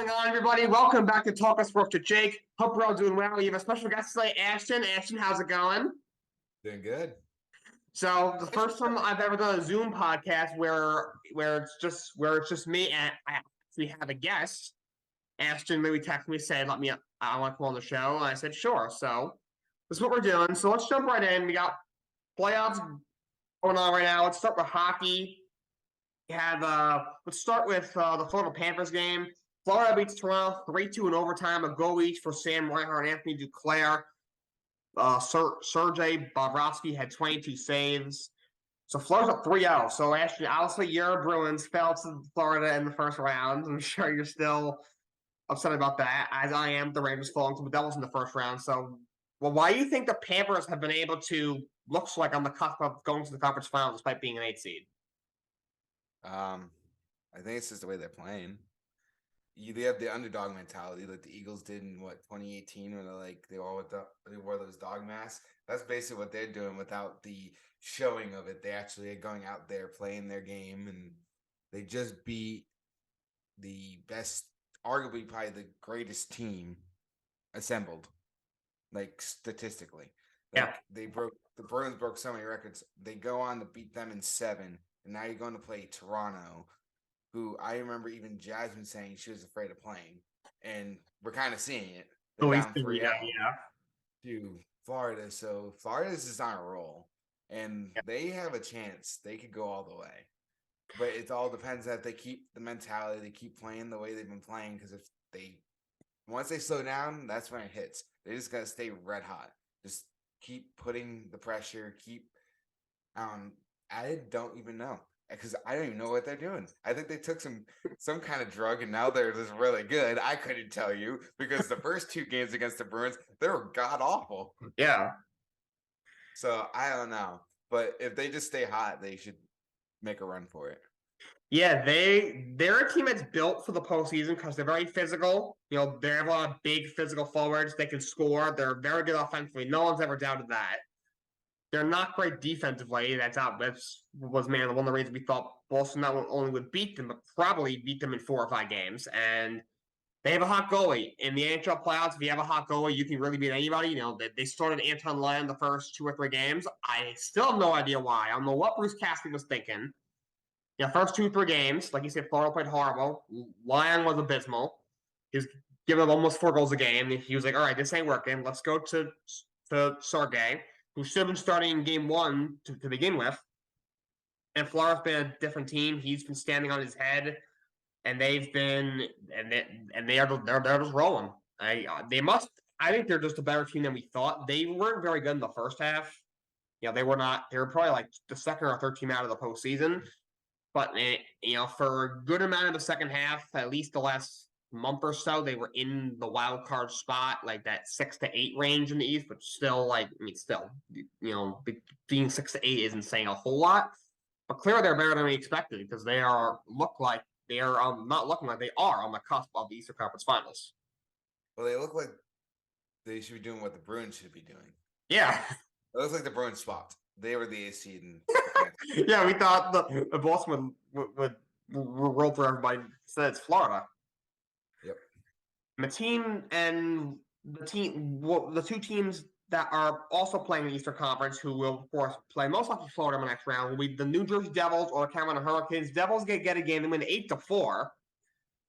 going on, everybody? Welcome back to Talkin Sports with Jake. Hope we're all doing well. We have a special guest today, Ashton. Ashton, how's it going? Doing good. So the first time I've ever done a Zoom podcast where it's just me and I actually have a guest. Ashton maybe texted me said, I want to come on the show, and I said sure. So this is what we're doing. So let's jump right in. We got playoffs going on right now. Let's start with hockey. Let's start with the Florida Panthers game. Florida beats Toronto 3-2 in overtime. A goal each for Sam Reinhart and Anthony Duclair. Sergei Bobrovsky had 22 saves. So Florida's up 3-0. So actually, obviously, your Bruins fell to Florida in the first round. I'm sure you're still upset about that, as I am. The Rangers falling to the Devils in the first round. So, why do you think the Panthers have been able to, looks like on the cusp of going to the conference finals despite being an 8 seed? I think it's just the way they're playing. They have the underdog mentality, like the Eagles did in 2018, where they wore those dog masks. That's basically what they're doing without the showing of it. They actually are going out there playing their game, and they just beat the best, arguably probably the greatest team assembled, like statistically. Yeah. The Bruins broke so many records. They go on to beat them in 7, and now you're going to play Toronto, who I remember even Jasmine saying she was afraid of playing, and we're kind of seeing it. They're down 3-0 to Florida, so Florida's just on a roll, and they have a chance. They could go all the way, but it all depends that they keep the mentality, they keep playing the way they've been playing, because once they slow down, that's when it hits. They just got to stay red hot. Just keep putting the pressure, I don't even know, because I don't even know what they're doing. I think they took some kind of drug, and now they're just really good. I couldn't tell you, because the first 2 games against the Bruins, they were god awful. Yeah. So I don't know, but if they just stay hot, they should make a run for it. Yeah, they're a team that's built for the postseason because they're very physical. They have a lot of big physical forwards. They can score. They're very good offensively. No one's ever doubted that. They're not great defensively. That was one of the reasons we thought Boston not only would beat them, but probably beat them in 4 or 5 games. And they have a hot goalie. In the NHL playoffs, if you have a hot goalie, you can really beat anybody. They started Anton Lyon the first 2 or 3 games. I still have no idea why. I don't know what Bruce Cassidy was thinking. First 2 or 3 games, like you said, Florida played horrible. Lyon was abysmal. He was giving up almost 4 goals a game. He was like, all right, this ain't working. Let's go to Sergei, who should have been starting in game 1 to begin with. And Florida's been a different team. He's been standing on his head, and they've been they're just rolling. I think they're just a better team than we thought. They weren't very good in the first half. They were not. They were probably like the second or third team out of the postseason. But for a good amount of the second half, at least the last month or so, they were in the wild card spot, like that 6 to 8 range in the East. But still, being 6 to 8 isn't saying a whole lot. But clearly, they're better than we expected because they are not looking like they are on the cusp of the Eastern Conference Finals. Well, they look like they should be doing what the Bruins should be doing. Yeah, it looks like the Bruins swapped. They were the 8th seed. Yeah, we thought the Boston would roll through everybody. Instead, it's Florida. Yep. The 2 teams that are also playing in the Eastern Conference, who will, of course, play most likely Florida in the next round, will be the New Jersey Devils or the Carolina Hurricanes. Devils get a game. They win 8-4.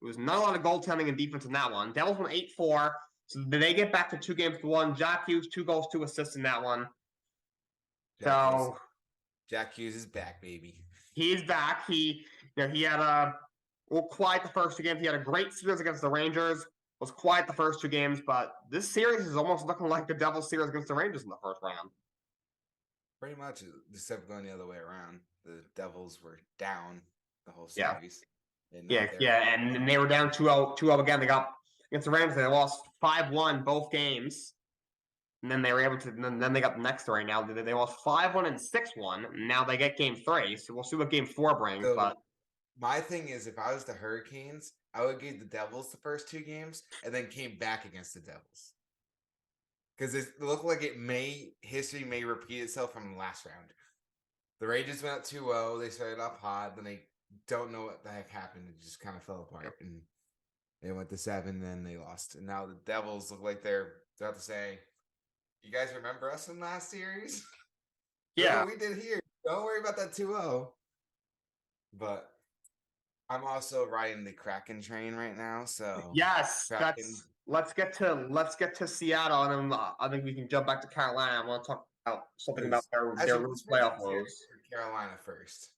It was not a lot of goaltending and defense in that one. Devils won 8-4. So they get back to 2-1. Jack Hughes, 2 goals, 2 assists in that one. Jack Hughes is back, baby. He's back. He had quiet the first 2 games. He had a great series against the Rangers. Was quiet the first 2 games, but this series is almost looking like the Devils series against the Rangers in the first round. Pretty much, except going the other way around. The Devils were down the whole series. Yeah, and they were down 2-0 again. They got against the Rangers. They lost 5-1 both games. And then they were able to. Then they got the next 3. Now they lost 5-1 and 6-1. Now they get game 3. So we'll see what game 4 brings. But my thing is, if I was the Hurricanes, I would give the Devils the first 2 games and then came back against the Devils, because it looked like history may repeat itself from the last round. The Rangers went up 2-0. They started off hot. Then they don't know what the heck happened. It just kind of fell apart. And They went to 7, then they lost. And now the Devils look like they're about to say, "You guys remember us from last series? Look Yeah. what we did here. Don't worry about that 2-0." But I'm also riding the Kraken train right now, so Yes, Kraken. that's let's get to Seattle, and then I think we can jump back to Carolina. I want to talk about something about their Actually, let's make playoff it easier woes. for Carolina first,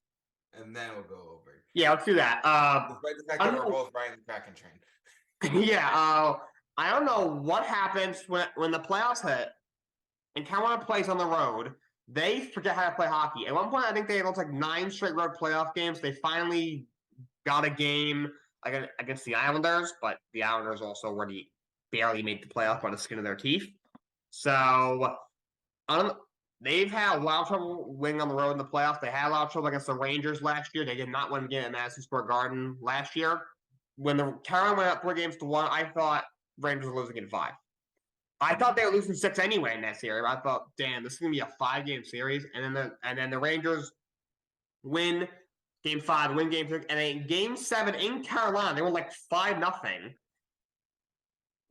and then we'll go over. Yeah, let's do that. Despite the fact I that don't we're know. both riding the Kraken train. Yeah, I don't know what happens when the playoffs hit and Carolina plays on the road. They forget how to play hockey. At one point, I think they lost like 9 straight road playoff games. They finally got a game against the Islanders, but the Islanders also already barely made the playoff by the skin of their teeth. So I don't. They've had a lot of trouble winning on the road in the playoffs. They had a lot of trouble against the Rangers last year. They did not win a game at Madison Square Garden last year. When the Carolina went up 3 games to 1, I thought Rangers were losing in 5. I thought they were losing 6 anyway in that series. I thought, damn, this is gonna be a 5-game series, and then the Rangers win game 5, win game 6, and then game 7 in Carolina, they were like 5-0.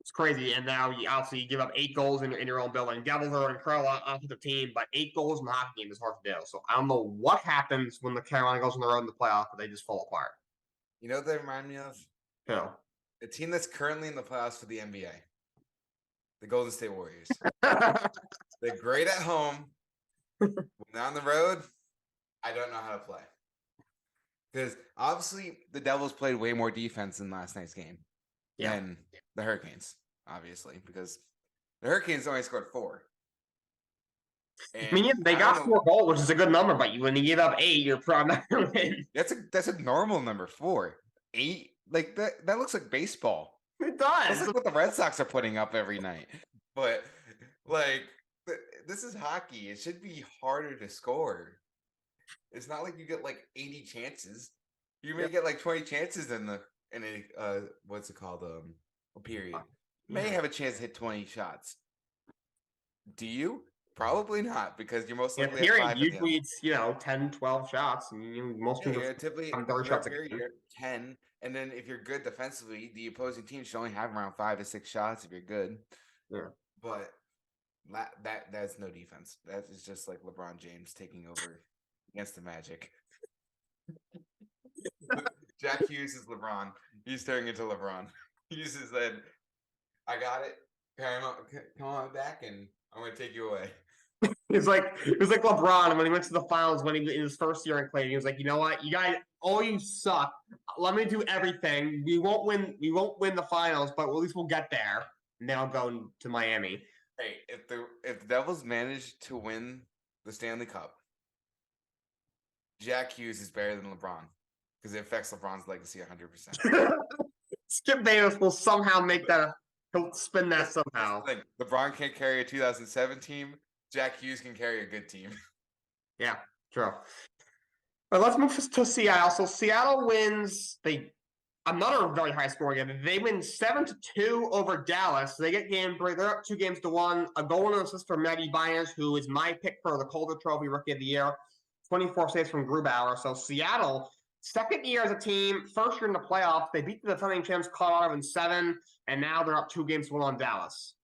It's crazy. And now you obviously give up 8 goals in your own building. Devils are an incredible offensive team, but 8 goals in the hockey game is hard to do. So I don't know what happens when the Carolina goes on the road in the playoff, but they just fall apart. You know what they remind me of? Who? A team that's currently in the playoffs for the NBA, the Golden State Warriors. They're great at home. When they're on the road, I don't know how to play. Because obviously the Devils played way more defense in last night's game than the Hurricanes, obviously, because the Hurricanes only scored 4. I mean, And yeah, they I don't got know. 4 goals, which is a good number, but when you give up 8, you're probably not going to win. That's a normal number, 4. 8, like that looks like baseball. It That's does. like what the Red Sox are putting up every night. But like this is hockey. It should be harder to score. It's not like you get like 80 chances. You may Yeah. get like 20 chances in a what's it called? A period. You may have a chance to hit 20 shots. Do you? Probably not, because you're most Yeah, likely at period. 5 at the end. Usually it's, 10, 12 shots. And most Yeah, teams you're typically have 30 per shots a period game. you're at 10. And then if you're good defensively, the opposing team should only have around 5 to 6 shots if you're good. Yeah. But that's no defense. That is just like LeBron James taking over against the Magic. Jack Hughes is LeBron. He's turning into LeBron. He just said, "I got it. Come on back, and I'm going to take you away." It was like LeBron when he went to the finals when he in his first year in Cleveland. He was like, you know what, you guys, all you suck. Let me do everything. We won't win. We won't win the finals, but at least we'll get there. And then I'll go to Miami. Hey, if the Devils manage to win the Stanley Cup, Jack Hughes is better than LeBron because it affects LeBron's legacy 100%. Skip Bayless will somehow make that. He'll spin that somehow. That's the thing. LeBron can't carry a 2007 team. Jack Hughes can carry a good team. Yeah, true. But let's move to Seattle. So Seattle wins. Another very high scoring game. They win 7-2 over Dallas. They get game 3. They're up 2 games to 1. A goal and an assist for Maggie Byers, who is my pick for the Calder Trophy Rookie of the Year. 24 saves from Grubauer. So Seattle, second year as a team, first year in the playoffs. They beat the defending champs Colorado in 7, and now they're up 2 games to 1 on Dallas.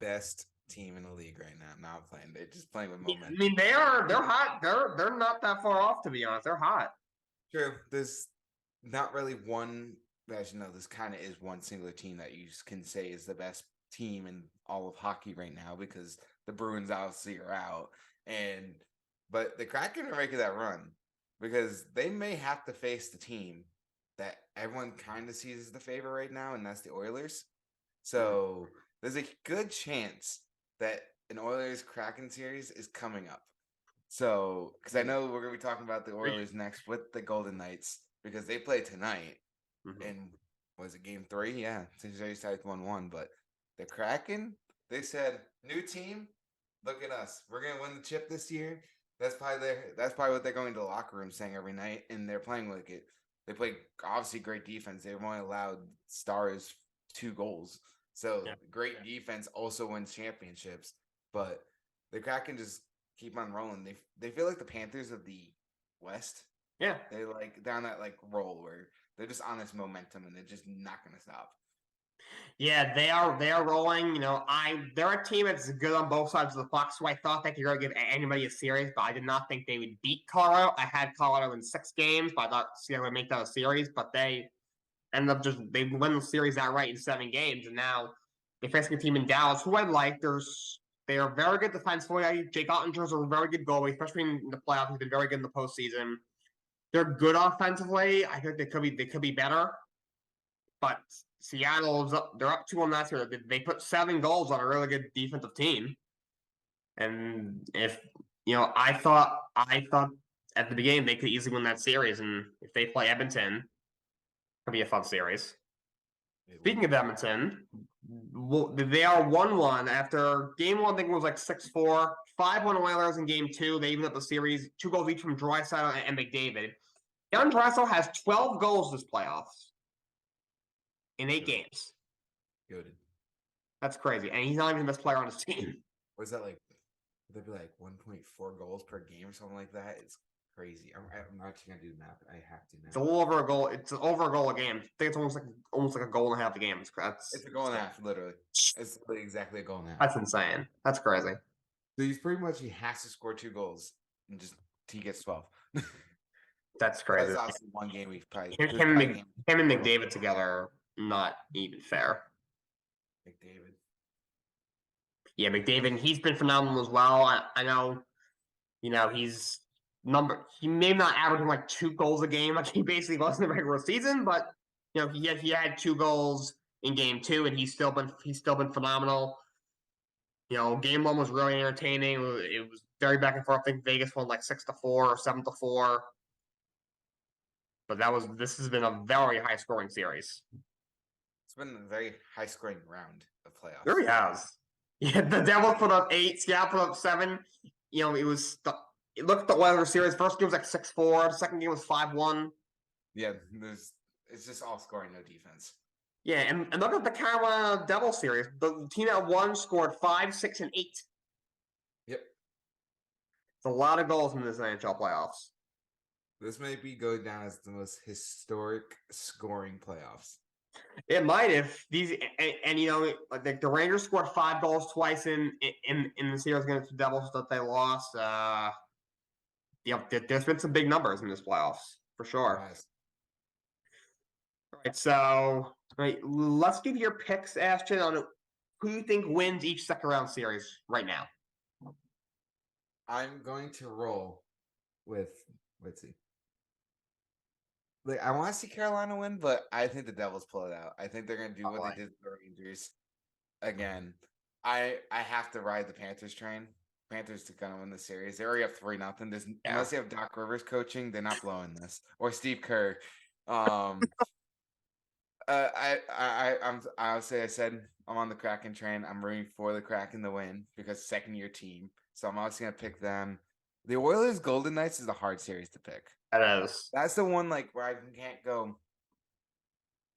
Best team in the league right now. Not playing. They're just playing with I momentum. mean, they're hot. They're not that far off, to be honest. They're hot. True. There's not really one. As you know, this kind of is one singular team that you can say is the best team in all of hockey right now, because the Bruins obviously are out, but the Kraken are making that run because they may have to face the team that everyone kind of sees as the favorite right now, and that's the Oilers. So there's a good chance that an Oilers Kraken series is coming up. So, because I know we're going to be talking about the Oilers next with the Golden Knights, because they play tonight. And was it game 3? Yeah, since they started 1-1. But the Kraken, they said, new team, look at us. We're going to win the chip this year. That's probably what they're going to the locker room saying every night, and they're playing like it. They play obviously great defense. They've only allowed Stars 2 goals. So great defense also wins championships. But the Kraken just keep on rolling. They feel like the Panthers of the West. Yeah. They like down that like roll where They're just on this momentum, and they're just not going to stop. Yeah, they are rolling. They're a team that's good on both sides of the puck, so I thought they could really give anybody a series, but I did not think they would beat Colorado. I had Colorado in 6 games, but I thought Seattle would make that a series, but they ended up they win the series outright in 7 games, and now they're facing a team in Dallas who I like. They are very good defensively. Jake Ottinger's a very good goalie, especially in the playoffs. He's been very good in the postseason. They're good offensively. I think they could be better. But Seattle's up. They're up 2-1 last year. They put 7 goals on a really good defensive team. And if I thought at the beginning they could easily win that series. And if they play Edmonton, it'll be a fun series. Speaking of Edmonton, they are 1-1 after game 1. I think it was like 6-4, 5-1 Oilers in game 2. They evened up the series, 2 goals each from Draisaitl and McDavid. Young Draisaitl has 12 goals this playoffs in 8 games. Good. That's crazy, and he's not even the best player on his team. What is that like? Would that be like 1.4 goals per game or something like that? It's crazy. I'm actually gonna do the math. I have to now. It's a little over a goal. It's over a goal a game. I think it's almost like a goal and a half a game. It's a goal and a half, literally. It's literally exactly a goal and a half. That's insane. That's crazy. So he has to score 2 goals and he gets 12. That's crazy. That's also one game we've played. Him and McDavid together, not even fair. McDavid. Yeah, McDavid, he's been phenomenal as well. I know, he's he may not averaging like 2 goals a game like he basically was in the regular season, but he had 2 goals in game 2, and he's still been phenomenal. Game 1 was really entertaining. It was very back and forth. I think Vegas won like 6-4 or 7-4. But this has been a very high scoring series. It's been a very high scoring round of playoffs. It really has. Yeah, the Devils put up 8, Seattle put up 7. It looked at the Oilers series. First game was like 6-4. Second game was 5-1. Yeah, it's just all scoring, no defense. Yeah, and look at the Carolina Devils series. The team that won scored 5, 6, and 8. Yep. It's a lot of goals in this NHL playoffs. This may go down as the most historic scoring playoffs. It might if these like the Rangers scored 5 goals twice in the series against the Devils that they lost. There's been some big numbers in this playoffs for sure. Yes. All right, so let's give your picks, Ashton, on who you think wins each second round series right now. I'm going to roll with let's see. Like, I want to see Carolina win, but I think the Devils pull it out. I think they're going to do what they did with the Rangers. Again, I have to ride the Panthers train. Panthers are going to win the series. They already have 3-0. Unless they have Doc Rivers coaching, they're not blowing this. Or Steve Kerr. I said I'm on the Kraken train. I'm rooting for the Kraken to win because second-year team. So I'm obviously going to pick them. The Oilers Golden Knights is a hard series to pick. That is. That's the one where I can't go.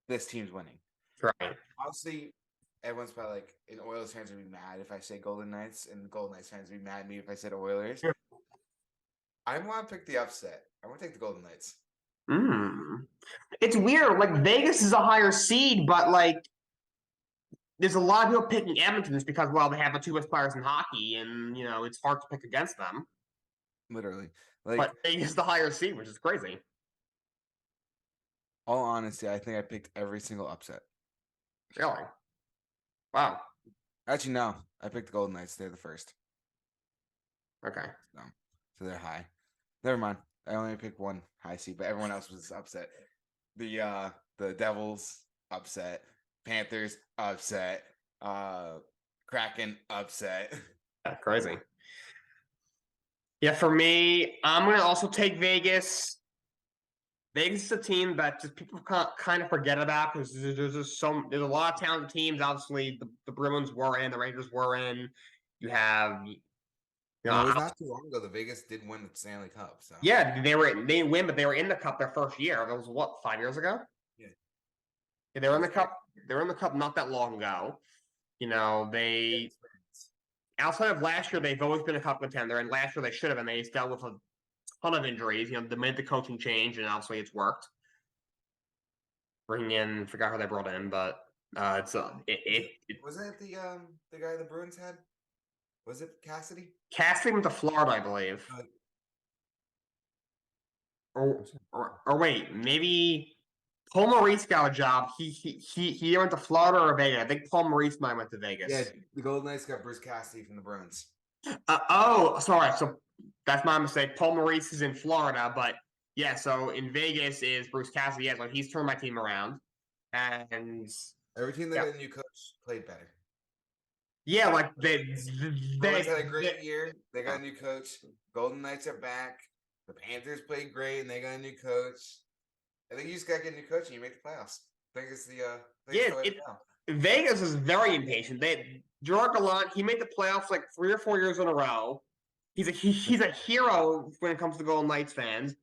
This team's winning. Right. Obviously, everyone's probably and Oilers fans would be mad if I say Golden Knights, and Golden Knights fans would be mad at me if I said Oilers. Yeah. I want to pick the upset. I want to take the Golden Knights. It's weird. Vegas is a higher seed, but there's a lot of people picking Edmonton just because they have the 2 best players in hockey, and it's hard to pick against them. Literally. But Vegas is the higher seed, which is crazy. All honesty, I think I picked every single upset. Really? Wow. Actually, no. I picked the Golden Knights. They're the first. Okay. So they're high. Never mind. I only picked one high seed, but everyone else was upset. The Devils upset. Panthers upset. Kraken upset. That's crazy. Yeah, for me, I'm going to also take Vegas. Vegas is a team that just people kind of forget about because there's a lot of talented teams. Obviously, the Bruins were in, the Rangers were in. You have, it was not too long ago. The Vegas did win the Stanley Cup. So yeah, they didn't win, but they were in the Cup their first year. That was 5 years ago. Yeah, they were in the Cup. They were in the Cup not that long ago. They. Outside of last year, they've always been a Cup contender, and last year they should have been. They dealt with a ton of injuries. They made the coaching change, and obviously it's worked. bring in, forgot who they brought in, but it's Wasn't it the guy the Bruins had? Was it Cassidy? casting him to Florida, I believe. Uh, Or wait, maybe Paul Maurice got a job. He went to Florida or Vegas. I think Paul Maurice might went to yeah, Vegas. the Golden Knights got Bruce Cassidy from the Bruins. Oh, sorry. So that's my mistake. Paul Maurice is in Florida, but yeah. So in Vegas is Bruce Cassidy. Yeah, so he's turned my team around, and Every team that yeah, got a new coach played better. yeah, like Bruins had a great they year. They got a new coach. Golden Knights are back. The Panthers played great, and they got a new coach. I think you just got to get a new coach, and you make the playoffs. I think it's yeah. the way to go. Vegas is very impatient. Gerard Gallant, he made the playoffs like 3 or 4 years in a row. He's a hero when it comes to Golden Knights fans.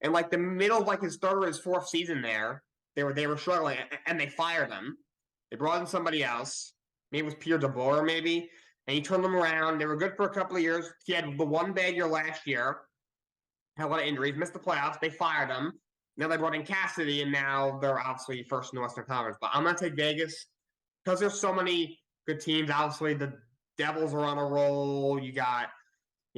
And like the middle of like his third or his fourth season there, they were struggling and they fired him. They brought in somebody else. Maybe it was Pierre DeBoer, maybe. And he turned them around. They were good for a couple of years. He had the one bad year last year. Had a lot of injuries, missed the playoffs. They fired him. Now they brought in Cassidy, and now they're obviously first in the Western Conference. But I'm gonna take Vegas because there's so many good teams. Obviously, the Devils are on a roll. You got,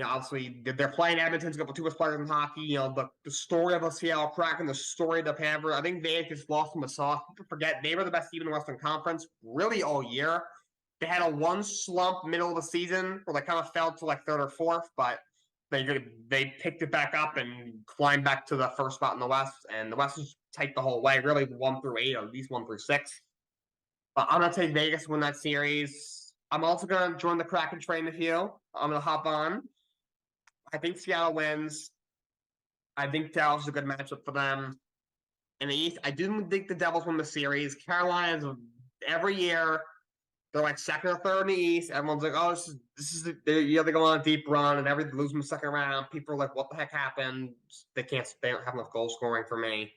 obviously they're playing Edmonton's got the two best players in hockey. The story of the Seattle Kraken, the story of the Panthers. I think Vegas just lost from the sauce. People forget they were the best team in the Western Conference really all year. They had a one slump middle of the season where they kind of fell to like third or fourth, but they picked it back up and climbed back to the first spot in the West. And the West was tight the whole way, really 1 through 8, or at least 1 through 6. But I'm gonna take Vegas to win that series. I'm also gonna join the Kraken train with you. I'm gonna hop on. I think Seattle wins. I think Dallas is a good matchup for them. In the East, I didn't think the Devils win the series. Carolina's every year they're like second or third in the East. Everyone's like, "Oh, they go on a deep run and everything lose them the second round." People are like, "What the heck happened?" They don't have enough goal scoring for me.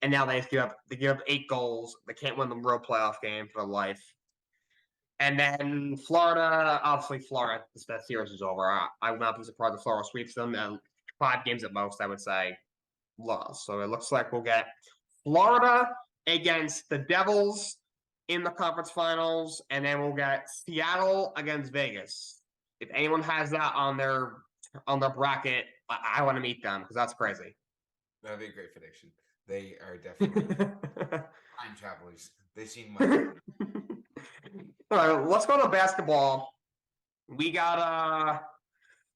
And now they give up 8 goals. They can't win the real playoff game for their life. And then Florida, obviously Florida, that series is over. I would not be surprised if Florida sweeps them. And 5 games at most, I would say, lost. So it looks like we'll get Florida against the Devils in the conference finals, and then we'll get Seattle against Vegas. If anyone has that on their bracket, I want to meet them because that's crazy. That'd be a great prediction. They are definitely time travelers. They've seen much. All right, let's go to basketball. We got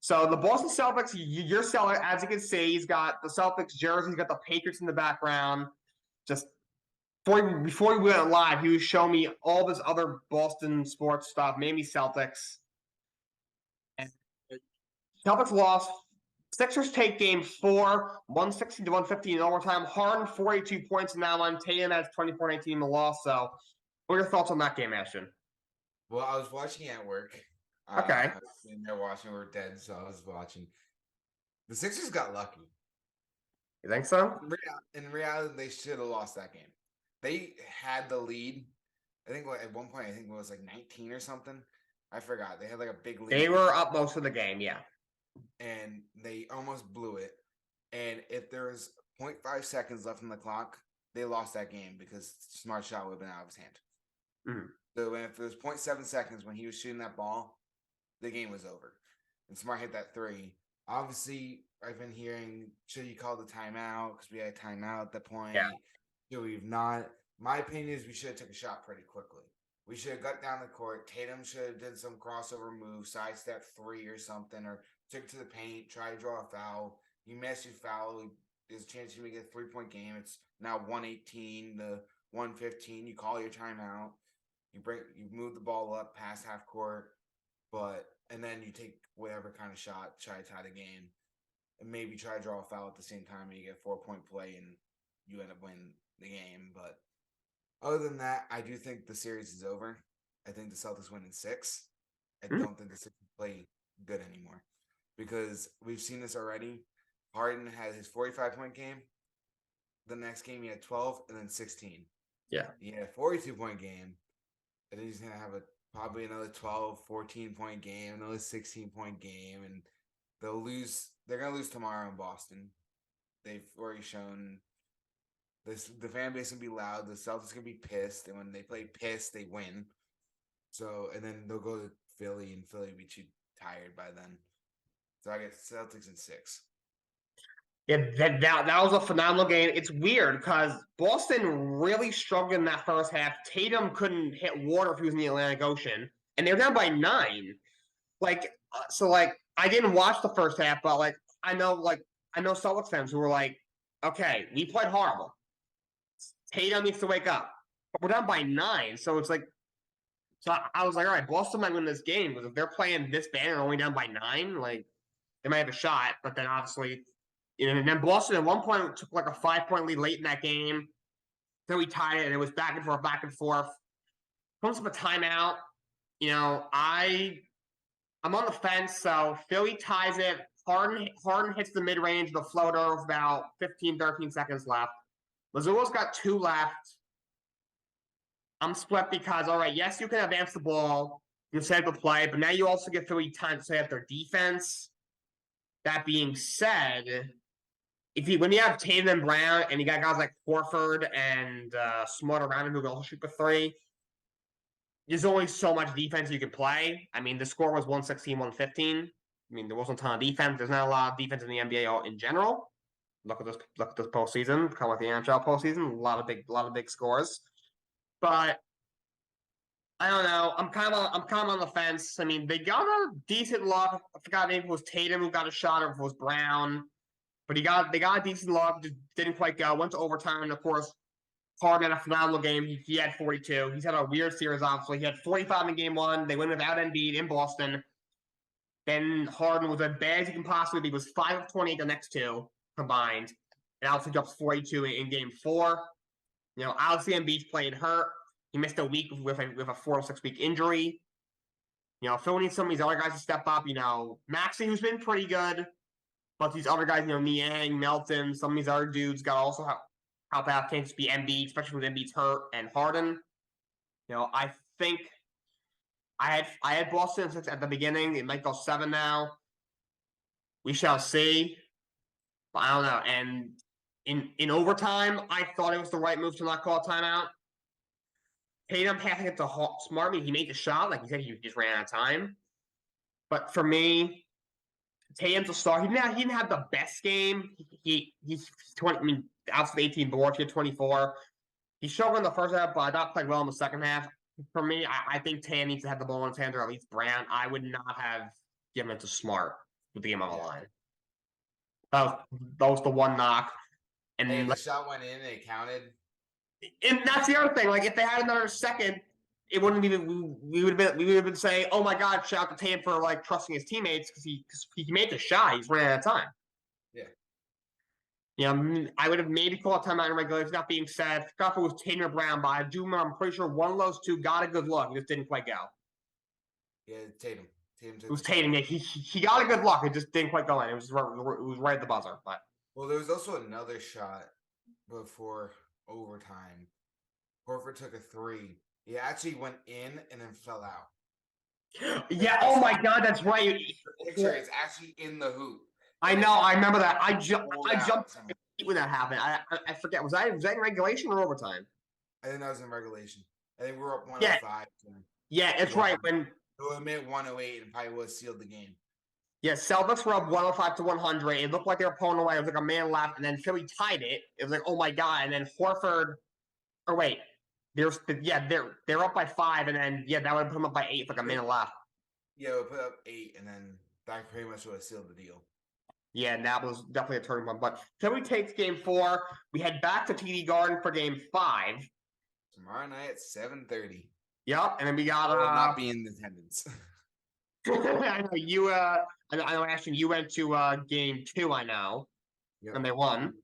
so the Boston Celtics, your seller, as you can see, he's got the Celtics jersey, he's got the Patriots in the background. Just before we went live, he was showing me all this other Boston sports stuff, mainly Celtics. And Celtics lost. Sixers take game 4, 160 to 150 in overtime. Harden 42 points in that one. Tatum has 24-19 in the loss. So, what are your thoughts on that game, Ashton? Well, I was watching at work. Okay. I was sitting there watching. We were dead, so I was watching. The Sixers got lucky. You think so? In reality, they should have lost that game. They had the lead. I think at one point, I think it was like 19 or something. I forgot. They had like a big lead. They were up most of the game, yeah. And they almost blew it. And if there was 0.5 seconds left on the clock, they lost that game because Smart shot would have been out of his hand. Mm-hmm. So if it was 0.7 seconds when he was shooting that ball, the game was over. And Smart hit that 3. Obviously, I've been hearing, should you call the timeout? Because we had a timeout at that point. Yeah. Should we have not? My opinion is we should have took a shot pretty quickly. We should have got down the court. Tatum should have did some crossover move, sidestep 3 or something, or took it to the paint, try to draw a foul. You miss your foul. There's a chance you may get a 3-point game. It's now 118 to 115. You call your timeout. You move the ball up past half court, and then you take whatever kind of shot, try to tie the game, and maybe try to draw a foul at the same time, and you get a 4-point play, and you end up winning the game. But other than that, I do think the series is over. I think the Celtics win in 6. I don't think the Sixers play good anymore because we've seen this already. Harden had his 45-point game. The next game he had 12 and then 16. Yeah. He had a 42-point game. And then he's going to have probably another 12, 14-point game, another 16-point game. And they'll lose. They're going to lose tomorrow in Boston. They've already shown The fan base can be loud. The Celtics can be pissed, and when they play pissed, they win. So, and then they'll go to Philly, and Philly will be too tired by then. So I get Celtics in 6. Yeah, that was a phenomenal game. It's weird because Boston really struggled in that first half. Tatum couldn't hit water if he was in the Atlantic Ocean, and they were down by 9. So I didn't watch the first half, but I know Celtics fans who were like, okay, we played horrible. Tatum needs to wake up. But we're down by 9, so it's like, so I was like, all right, Boston might win this game because if they're playing this bad and only down by 9, like they might have a shot. But then obviously, and then Boston at one point took like a 5-point lead late in that game. Then we tied it, and it was back and forth, back and forth. Comes up a timeout. I'm on the fence, so Philly ties it. Harden hits the mid-range, the floater with about 15, 13 seconds left. Mazzulla's got 2 left. I'm split because, all right, yes, you can advance the ball, you set up the play, but now you also get Philly time to set up their defense. That being said, when you have Tatum and Brown and you got guys like Horford and Smart around him who can also shoot for 3, there's only so much defense you can play. I mean, the score was 116-115. I mean, there wasn't a ton of defense. There's not a lot of defense in the NBA in general. Look at this postseason. Kind of like the NHL postseason. A lot of big scores. But I don't know. I'm kind of on the fence. I mean, they got a decent look. I forgot if it was Tatum who got a shot or if it was Brown. But they got a decent look. Just didn't quite go. Went to overtime. And of course, Harden had a phenomenal game. He had 42. He's had a weird series, obviously. He had 45 in game 1. They win without Embiid in Boston. Then Harden was as bad as he can possibly be. He was 5 of 28 the next 2 combined. And also drops 42 in game 4. Obviously Embiid's playing hurt. He missed a week with a 4 or 6 week injury. Phil needs some of these other guys to step up. Maxey, who's been pretty good. But these other guys, Niang, Melton, some of these other dudes got to also help out chances to be Embiid, especially when Embiid's hurt, and Harden. I think I had Boston at the beginning. It might go 7 now. We shall see. But I don't know. And in overtime, I thought it was the right move to not call a timeout. Tatum passing it to Smart. I mean, he made the shot. Like you said, he just ran out of time. But for me, Tatum's a star. He didn't have the best game. He's 20. I mean, outside 18 boards, he had 24. He struggled in the first half, but I thought played well in the second half. For me, I think Tam needs to have the ball in his hands, or at least Brown. I would not have given it to Smart with the game on the line. That was the one knock. And hey, the shot went in and it counted. And that's the other thing. Like if they had another second, it wouldn't even we would have been saying, "Oh my God, shout out to Tam for like trusting his teammates because he made the shot. He's running out of time." Yeah. I would have maybe called a timeout in regulation. That being said, I forgot if it was Tatum or Brown, but I do remember, I'm pretty sure one of those two got a good look. It just didn't quite go. Yeah, Tatum. It was Tatum. Yeah, he got a good look. It just didn't quite go in. It was right at the buzzer. But well, there was also another shot before overtime. Horford took a 3. He actually went in and then fell out. Yeah. Oh my God, that's right. Picture is actually in the hoop. I know. I remember that. I jumped when that happened. I forget. Was that in regulation or overtime? I think that was in regulation. I think we were up 105. Yeah, it's right. When it would have been 108 and probably would have sealed the game. Yeah, Celtics were up 105-100. It looked like they were pulling away. It was like a man left, and then Philly tied it. It was like, oh my God! And then Horford, or wait, they're up by 5, and then that would put them up by 8, like a minute left. Yeah, we put up 8, and then that pretty much would have sealed the deal. Yeah, and that was definitely a turning point. But Philly takes game 4. We head back to TD Garden for game 5. Tomorrow night at 7:30. Yep, and then we got not be in attendance. I know you. I know, Ashton. You went to game 2. I know, and they won.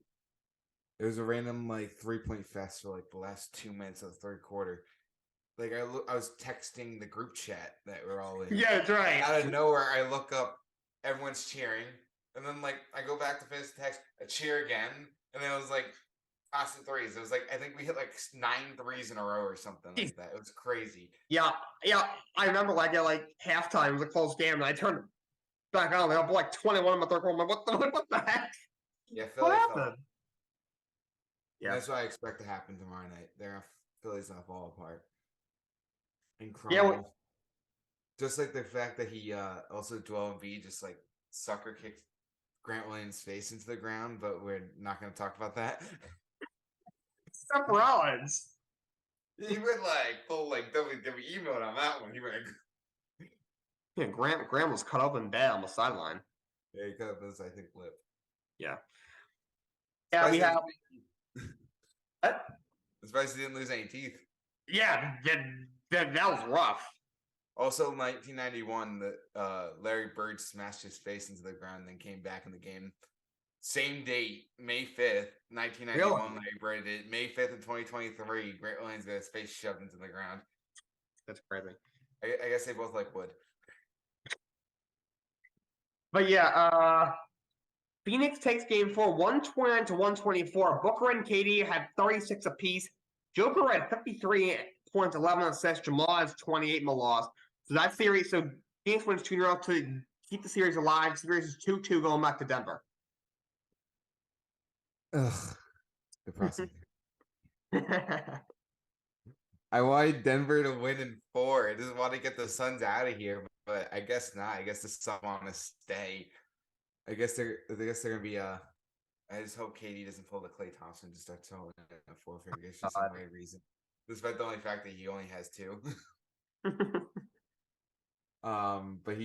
It was a random 3-point fest for the last 2 minutes of the third quarter. I was texting the group chat that we're all in. Yeah, that's right. Out of nowhere, I look up, everyone's cheering, and then I go back to finish the text, I cheer again, and then it was constant threes. It was I think we hit 9 threes in a row or something like that. It was crazy. Yeah. I remember at halftime, it was a close game, and I turned back on. They were 21 in the third quarter. I'm like, what the heck? Yeah, What happened? Yeah. That's what I expect to happen tomorrow night. Their Phillies gonna fall apart and Yeah. crumble. Just like the fact that he also Joel Embiid just like sucker kicked Grant Williams' face into the ground, but we're not going to talk about that. Seth Rollins. He went like full like WWE mode on that one. He went. Yeah, Graham was cut open bad on the sideline. Yeah, he cut up his, I think, lip. Yeah. Yeah, we have. What? Especially didn't lose any teeth. Yeah, that was rough. Also, 1991, Larry Bird smashed his face into the ground and then came back in the game. Same date, May 5th, 1991, really? Larry Bird did. May 5th of 2023, Grant Williams got his face shoved into the ground. That's crazy. I guess they both like wood. But yeah, Phoenix takes game 4, 129 to 124. Booker and KD had 36 apiece. Joker had 53 points, 11 assists. Jamal has 28 in the loss. So that series, so Phoenix wins 2-0 to keep the series alive. Series is 2-2 going back to Denver. Ugh, depressing. I wanted Denver to win in 4. I just want to get the Suns out of here, but I guess not. I guess the Suns want to stay. I guess they're gonna be I just hope KD doesn't pull the Klay Thompson to start throwing a 4-finger issue for some weird reason. Despite the only fact that he only has 2. But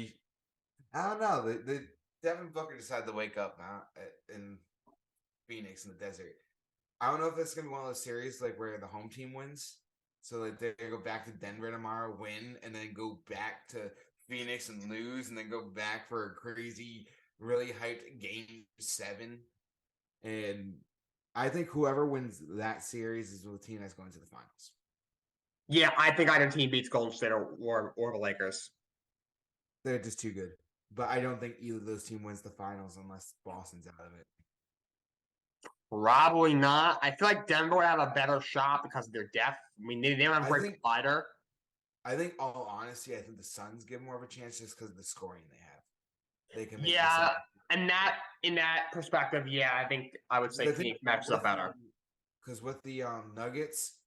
I don't know. The Devin Booker decided to wake up now in Phoenix in the desert. I don't know if it's gonna be one of those series like where the home team wins. So like they go back to Denver tomorrow, win, and then go back to Phoenix and lose, and then go back for a crazy, really hyped game 7. And I think whoever wins that series is the team that's going to the finals. Yeah, I think either team beats Golden State or the Lakers. They're just too good. But I don't think either of those teams wins the finals unless Boston's out of it. Probably not. I feel like Denver would have a better shot because of their depth. I mean, they don't have a great provider. I think, all honesty, I think the Suns give more of a chance just because of the scoring they have. They can make and in that perspective, yeah, I think I would say Phoenix matches up better. Because with the Nuggets,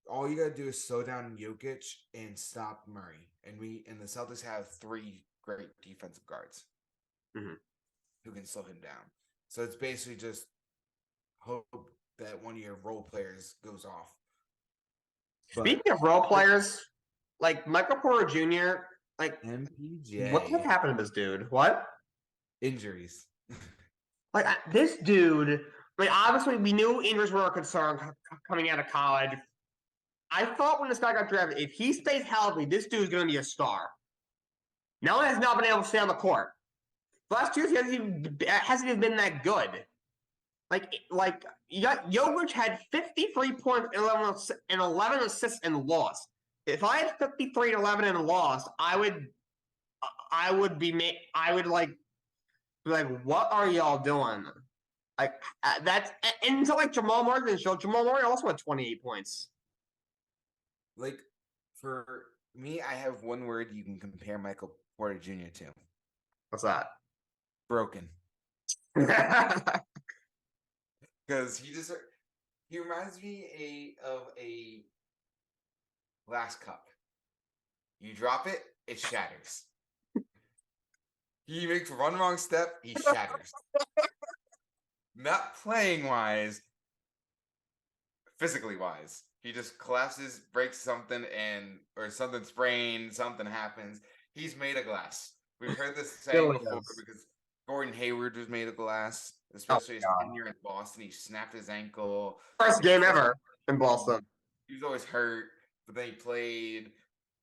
all you gotta do is slow down Jokic and stop Murray, and the Celtics have 3 great defensive guards who can slow him down. So it's basically just hope that one of your role players goes off. Speaking of role players, like Michael Porter Jr., like MPJ, what could happen to this dude? What? Injuries. Like this dude. Like obviously, we knew injuries were a concern coming out of college. I thought when this guy got drafted, if he stays healthy, this dude's going to be a star. No one has not been able to stay on the court. The last 2 years, he hasn't even been that good. Like you got Jokic had 53 points and 11 assists and lost. If I had 53 and 11 and lost, I would be like, what are y'all doing? Like that's until like Jamal Murray show. Jamal Murray also had 28 points. Like for me, I have one word you can compare Michael Porter Jr. to. What's that? Broken. Because he reminds me of a glass cup. You drop it, it shatters. He makes one wrong step, he shatters. Not playing wise, physically wise. He just collapses, breaks something, or something sprained, something happens. He's made of glass. We've heard this saying before because Gordon Hayward was made of glass, especially his tenure in Boston. He snapped his ankle. First game ever in Boston. He was always hurt, but then he played,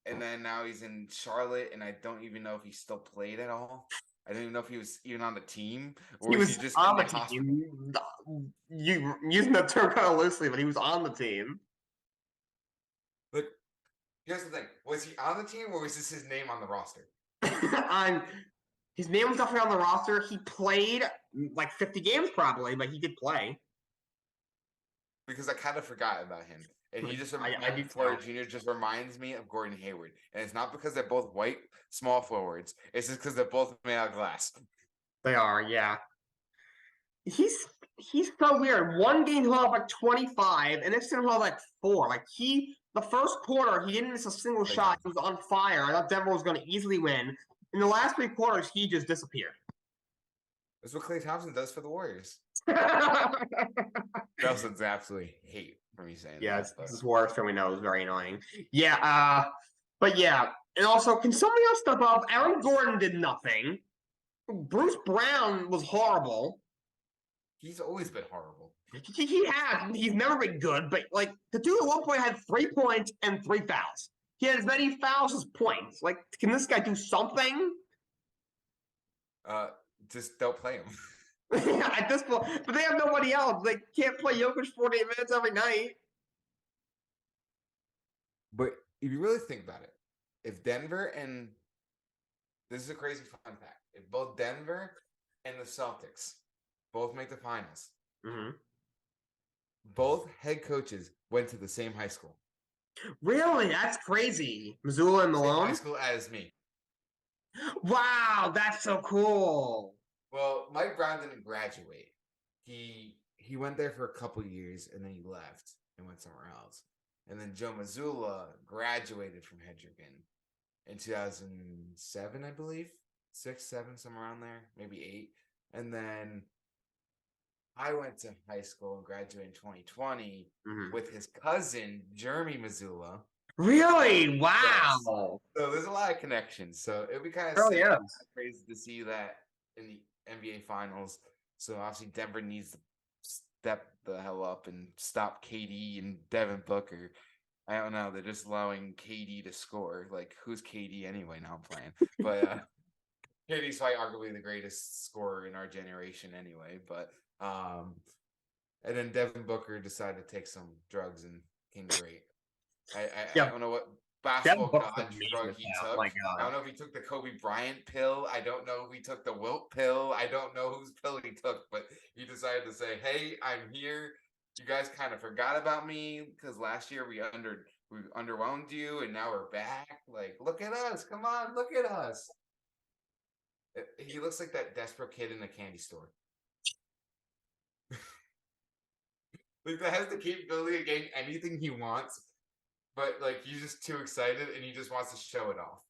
and then now he's in Charlotte, and I don't even know if he still played at all. I don't even know if he was even on the team. Or he was just on the team. You using the term kind of loosely, but he was on the team. But here's the thing: was he on the team, or was this his name on the roster? His name was definitely on the roster. He played like 50 games probably, but he did play. Because I kind of forgot about him. And he just Jr. just reminds me of Gordon Hayward. And it's not because they're both white, small forwards. It's just because they're both made out of glass. They are, yeah. He's he's so weird. One game he'll have like 25, and next game he'll have like 4. Like the first quarter, he didn't miss a single Clay shot. He Thompson. was on fire. I thought Denver was going to easily win. In the last 3 quarters, he just disappeared. That's what Clay Thompson does for the Warriors. Yeah, Nelson's absolutely hate for me saying that. this is worse than we know. It's very annoying. Yeah, but yeah. And also, can somebody else step up? Aaron Gordon did nothing. Bruce Brown was horrible. He's always been horrible. He has. He's never been good, but like the dude at one point had 3 points and 3 fouls. He had as many fouls as points. Like, can this guy do something? Just don't play him. At this point, but they have nobody else. They can't play Jokic 48 minutes every night. But if you really think about it, if Denver and this is a crazy fun fact, if both Denver and the Celtics both make the finals, both head coaches went to the same high school. Really? That's crazy. Missoula and Malone? Same high school as me. Wow, that's so cool. Well, Mike Brown didn't graduate. He went there for a couple years and then he left and went somewhere else. And then Joe Mazzulla graduated from Hedrigan in 2007, I believe. 6, 7, somewhere around there, maybe 8. And then I went to high school and graduated in 2020 with his cousin, Jeremy Mazzulla. Really? Wow. Yes. So there's a lot of connections. So it'd be kind of crazy to see that in the NBA Finals. So obviously Denver needs to step the hell up and stop KD and Devin Booker. I don't know. They're just allowing KD to score. Like, who's KD anyway? Now I'm playing. But KD's probably arguably the greatest scorer in our generation anyway. But and then Devin Booker decided to take some drugs and came great. I don't know what basketball god drug he took. Oh my God. I don't know if he took the Kobe Bryant pill. I don't know if he took the Wilt pill. I don't know whose pill he took, but he decided to say, "Hey, I'm here. You guys kind of forgot about me because last year we underwhelmed you, and now we're back. Like, look at us! Come on, look at us." He looks like that desperate kid in a candy store. Like, that has the capability of getting anything he wants. But, like, he's just too excited, and he just wants to show it off.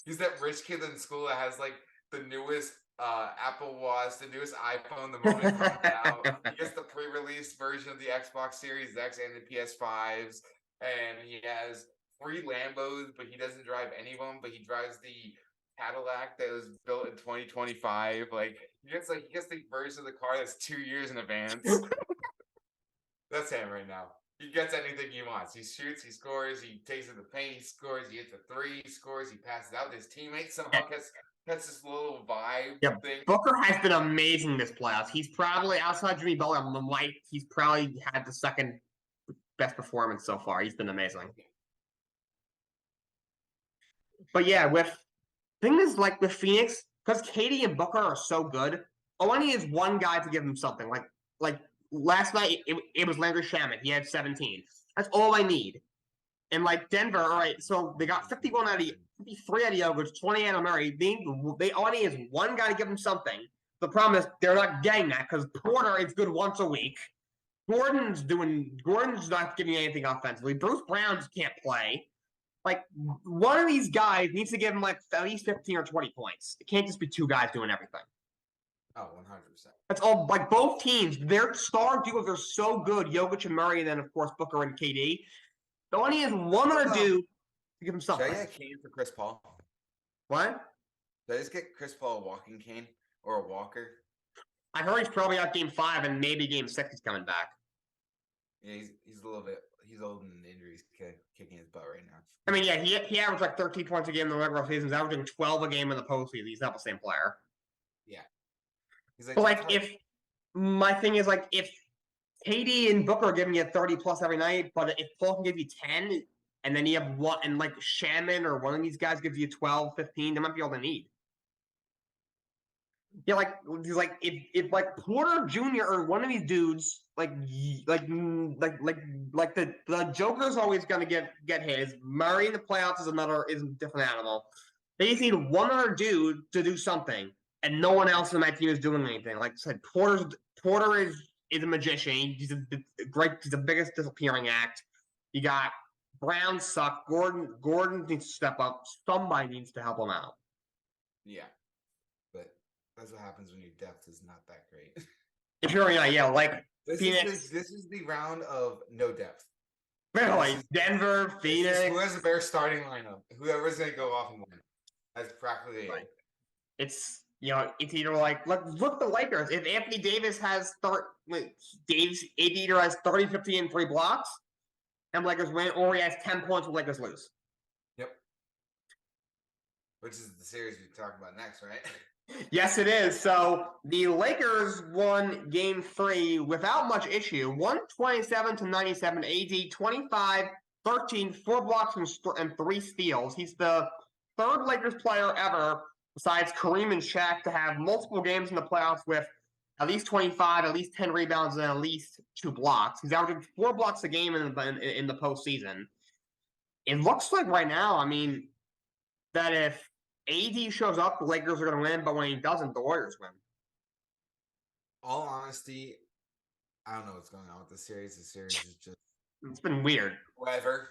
He's that rich kid in school that has, like, the newest Apple Watch, the newest iPhone, the moment it comes out. He gets the pre-release version of the Xbox Series X and the PS5s, and he has 3 Lambos, but he doesn't drive any of them, but he drives the Cadillac that was built in 2025. Like, he gets the version of the car that's 2 years in advance. That's him right now. He gets anything he wants. He shoots, he scores, he takes it to the paint, he scores, he hits the 3, he scores, he passes out. His teammates somehow gets this little vibe thing. Booker has been amazing this playoffs. He's probably, outside Jimmy Butler, he's probably had the second best performance so far. He's been amazing. But yeah, thing is, like with Phoenix, because Katie and Booker are so good, all I need is one guy to give him something. Like last night, it was Landry Shamet. He had 17. That's all I need. And like Denver, all right, so they got 53 out of Jokic, 20 out of Murray. They all need is one guy to give them something. The problem is they're not getting that because Porter is good once a week. Gordon's not giving anything offensively. Bruce Brown just can't play. Like, one of these guys needs to give him like at least 15 or 20 points. It can't just be 2 guys doing everything. Oh, 100%. That's all. Like, both teams, their star duos are so good. Jokic and Murray, and then of course Booker and KD. The only is one other dude to give him something. Should I get a cane for Chris Paul? What? Should I just get Chris Paul a walking cane or a walker? I heard he's probably out game 5 and maybe game 6 he's coming back. Yeah, he's a little bit. He's old and injuries kicking his butt right now. I mean, yeah, he averaged like 13 points a game in the regular season. He's averaging 12 a game in the postseason. He's not the same player. Yeah. But like, my thing is like, if KD and Booker are giving you 30 plus every night, but if Paul can give you 10, and then you have one, and like Shaman or one of these guys gives you 12, 15, that might be all they need. Yeah, like if like Porter Jr. or one of these dudes, the Joker's always gonna get his. Murray in the playoffs is a different animal. They just need one other dude to do something, and no one else in my team is doing anything. Like I said, Porter is is a magician. He's he's the biggest disappearing act. You got Brown suck. Gordon needs to step up. Somebody needs to help him out. Yeah, but that's what happens when your depth is not that great. If you're like Phoenix. This is the round of no depth. Really, Denver, Phoenix. Who has the better starting lineup? Whoever's going to go off and win. That's practically it. It's it's either like look the Lakers. If Anthony Davis has Dave's AD has 30, 50, and 3 blocks, and Lakers win, or he has 10 points, and Lakers lose. Yep. Which is the series we talk about next, right? Yes, it is. So the Lakers won Game 3 without much issue, 127-97. AD 25, 13, 4 blocks and 3 steals. He's the 3rd Lakers player ever, besides Kareem and Shaq, to have multiple games in the playoffs with at least 25, at least 10 rebounds, and at least 2 blocks. He's averaging 4 blocks a game in the postseason. It looks like right now, that if AD shows up, the Lakers are going to win, but when he doesn't, the Warriors win. All honesty, I don't know what's going on with this series. The series is just... It's been weird. Whoever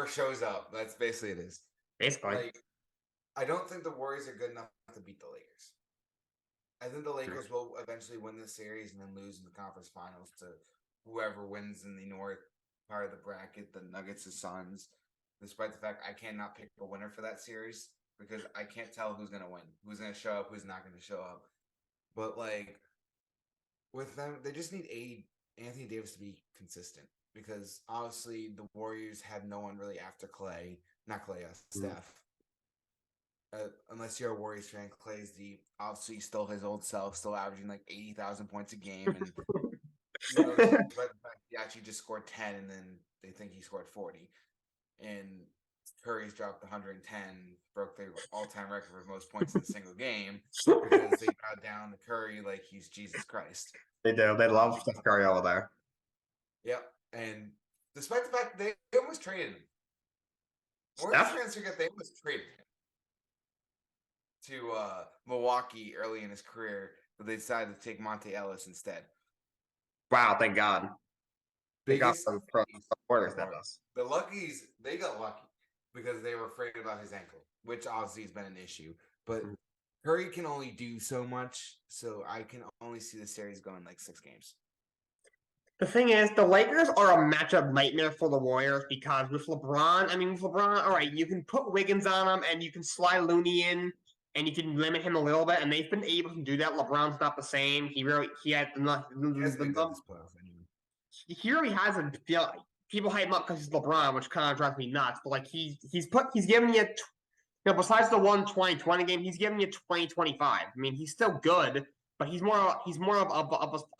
shows up, that's basically it is. Basically. I don't think the Warriors are good enough to beat the Lakers. I think the Lakers will eventually win this series and then lose in the conference finals to whoever wins in the north part of the bracket, the Nuggets or Suns. Despite the fact I cannot pick a winner for that series because I can't tell who's going to win, who's going to show up, who's not going to show up. But with them, they just need Anthony Davis to be consistent because obviously the Warriors have no one really after Clay, Steph. Unless you're a Warriors fan, Clay's obviously still his old self, still averaging 80,000 points a game, and despite the fact he actually just scored 10, and then they think he scored 40. And Curry's dropped 110, broke their all-time record for most points in a single game because they got down to Curry like he's Jesus Christ. They do. They love Steph Curry over there. Yep. And despite the fact they almost traded him. Warriors fans forget they almost traded him to Milwaukee early in his career, but they decided to take Monte Ellis instead. Wow, thank God. They got some Warriors. The Luckies, they got lucky because they were afraid about his ankle, which obviously has been an issue. But Curry can only do so much, so I can only see the series going 6 games. The thing is, the Lakers are a matchup nightmare for the Warriors because with LeBron, all right, you can put Wiggins on him and you can slide Looney in and you can limit him a little bit, and they've been able to do that. LeBron's not the same. He had he really hasn't. People hype him up because he's LeBron, which kind of drives me nuts. But he's giving you, besides the 2020 game, he's giving you 2025. He's still good, but he's more of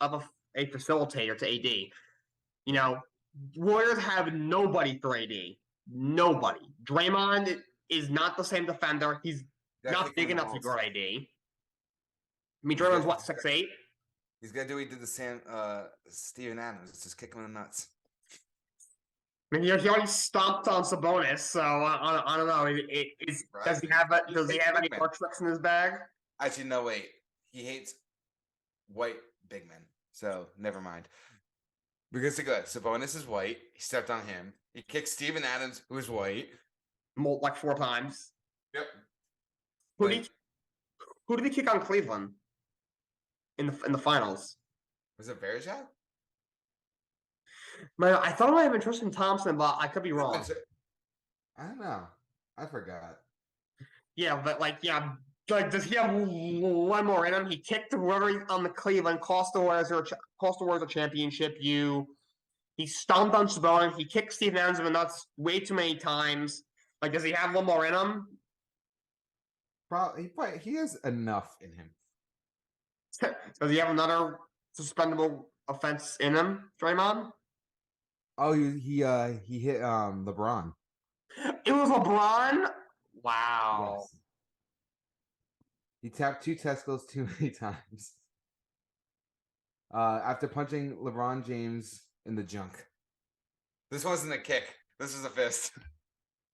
a facilitator to AD. Warriors have nobody for AD. Nobody. Draymond is not the same defender. He's not big enough to guard AD. Draymond's what, 6'8"? He's got to do what he did to Steven Adams. Just kick him in the nuts. He already stomped on Sabonis, so I don't know. Does he have any more tricks in his bag? Actually, no, wait. He hates white big men, so never mind. Because Sabonis is white. He stepped on him. He kicked Steven Adams, who is white. 4 times. Yep. Who did he kick on Cleveland in the finals? Was it Verjao? I thought it might have been Tristan Thompson, but I could be wrong. I don't know. I forgot. Yeah, but does he have one more in him? He kicked whoever on the Cleveland, cost the Warriors a championship. He stomped on Sabonis. He kicked Steven Adams in the nuts way too many times. Does he have one more in him? Probably. He has enough in him. Does he have another suspendable offense in him, Draymond? Oh, he hit LeBron. It was LeBron? Wow. Yes. He tapped 2 testicles too many times. After punching LeBron James in the junk. This wasn't a kick. This was a fist.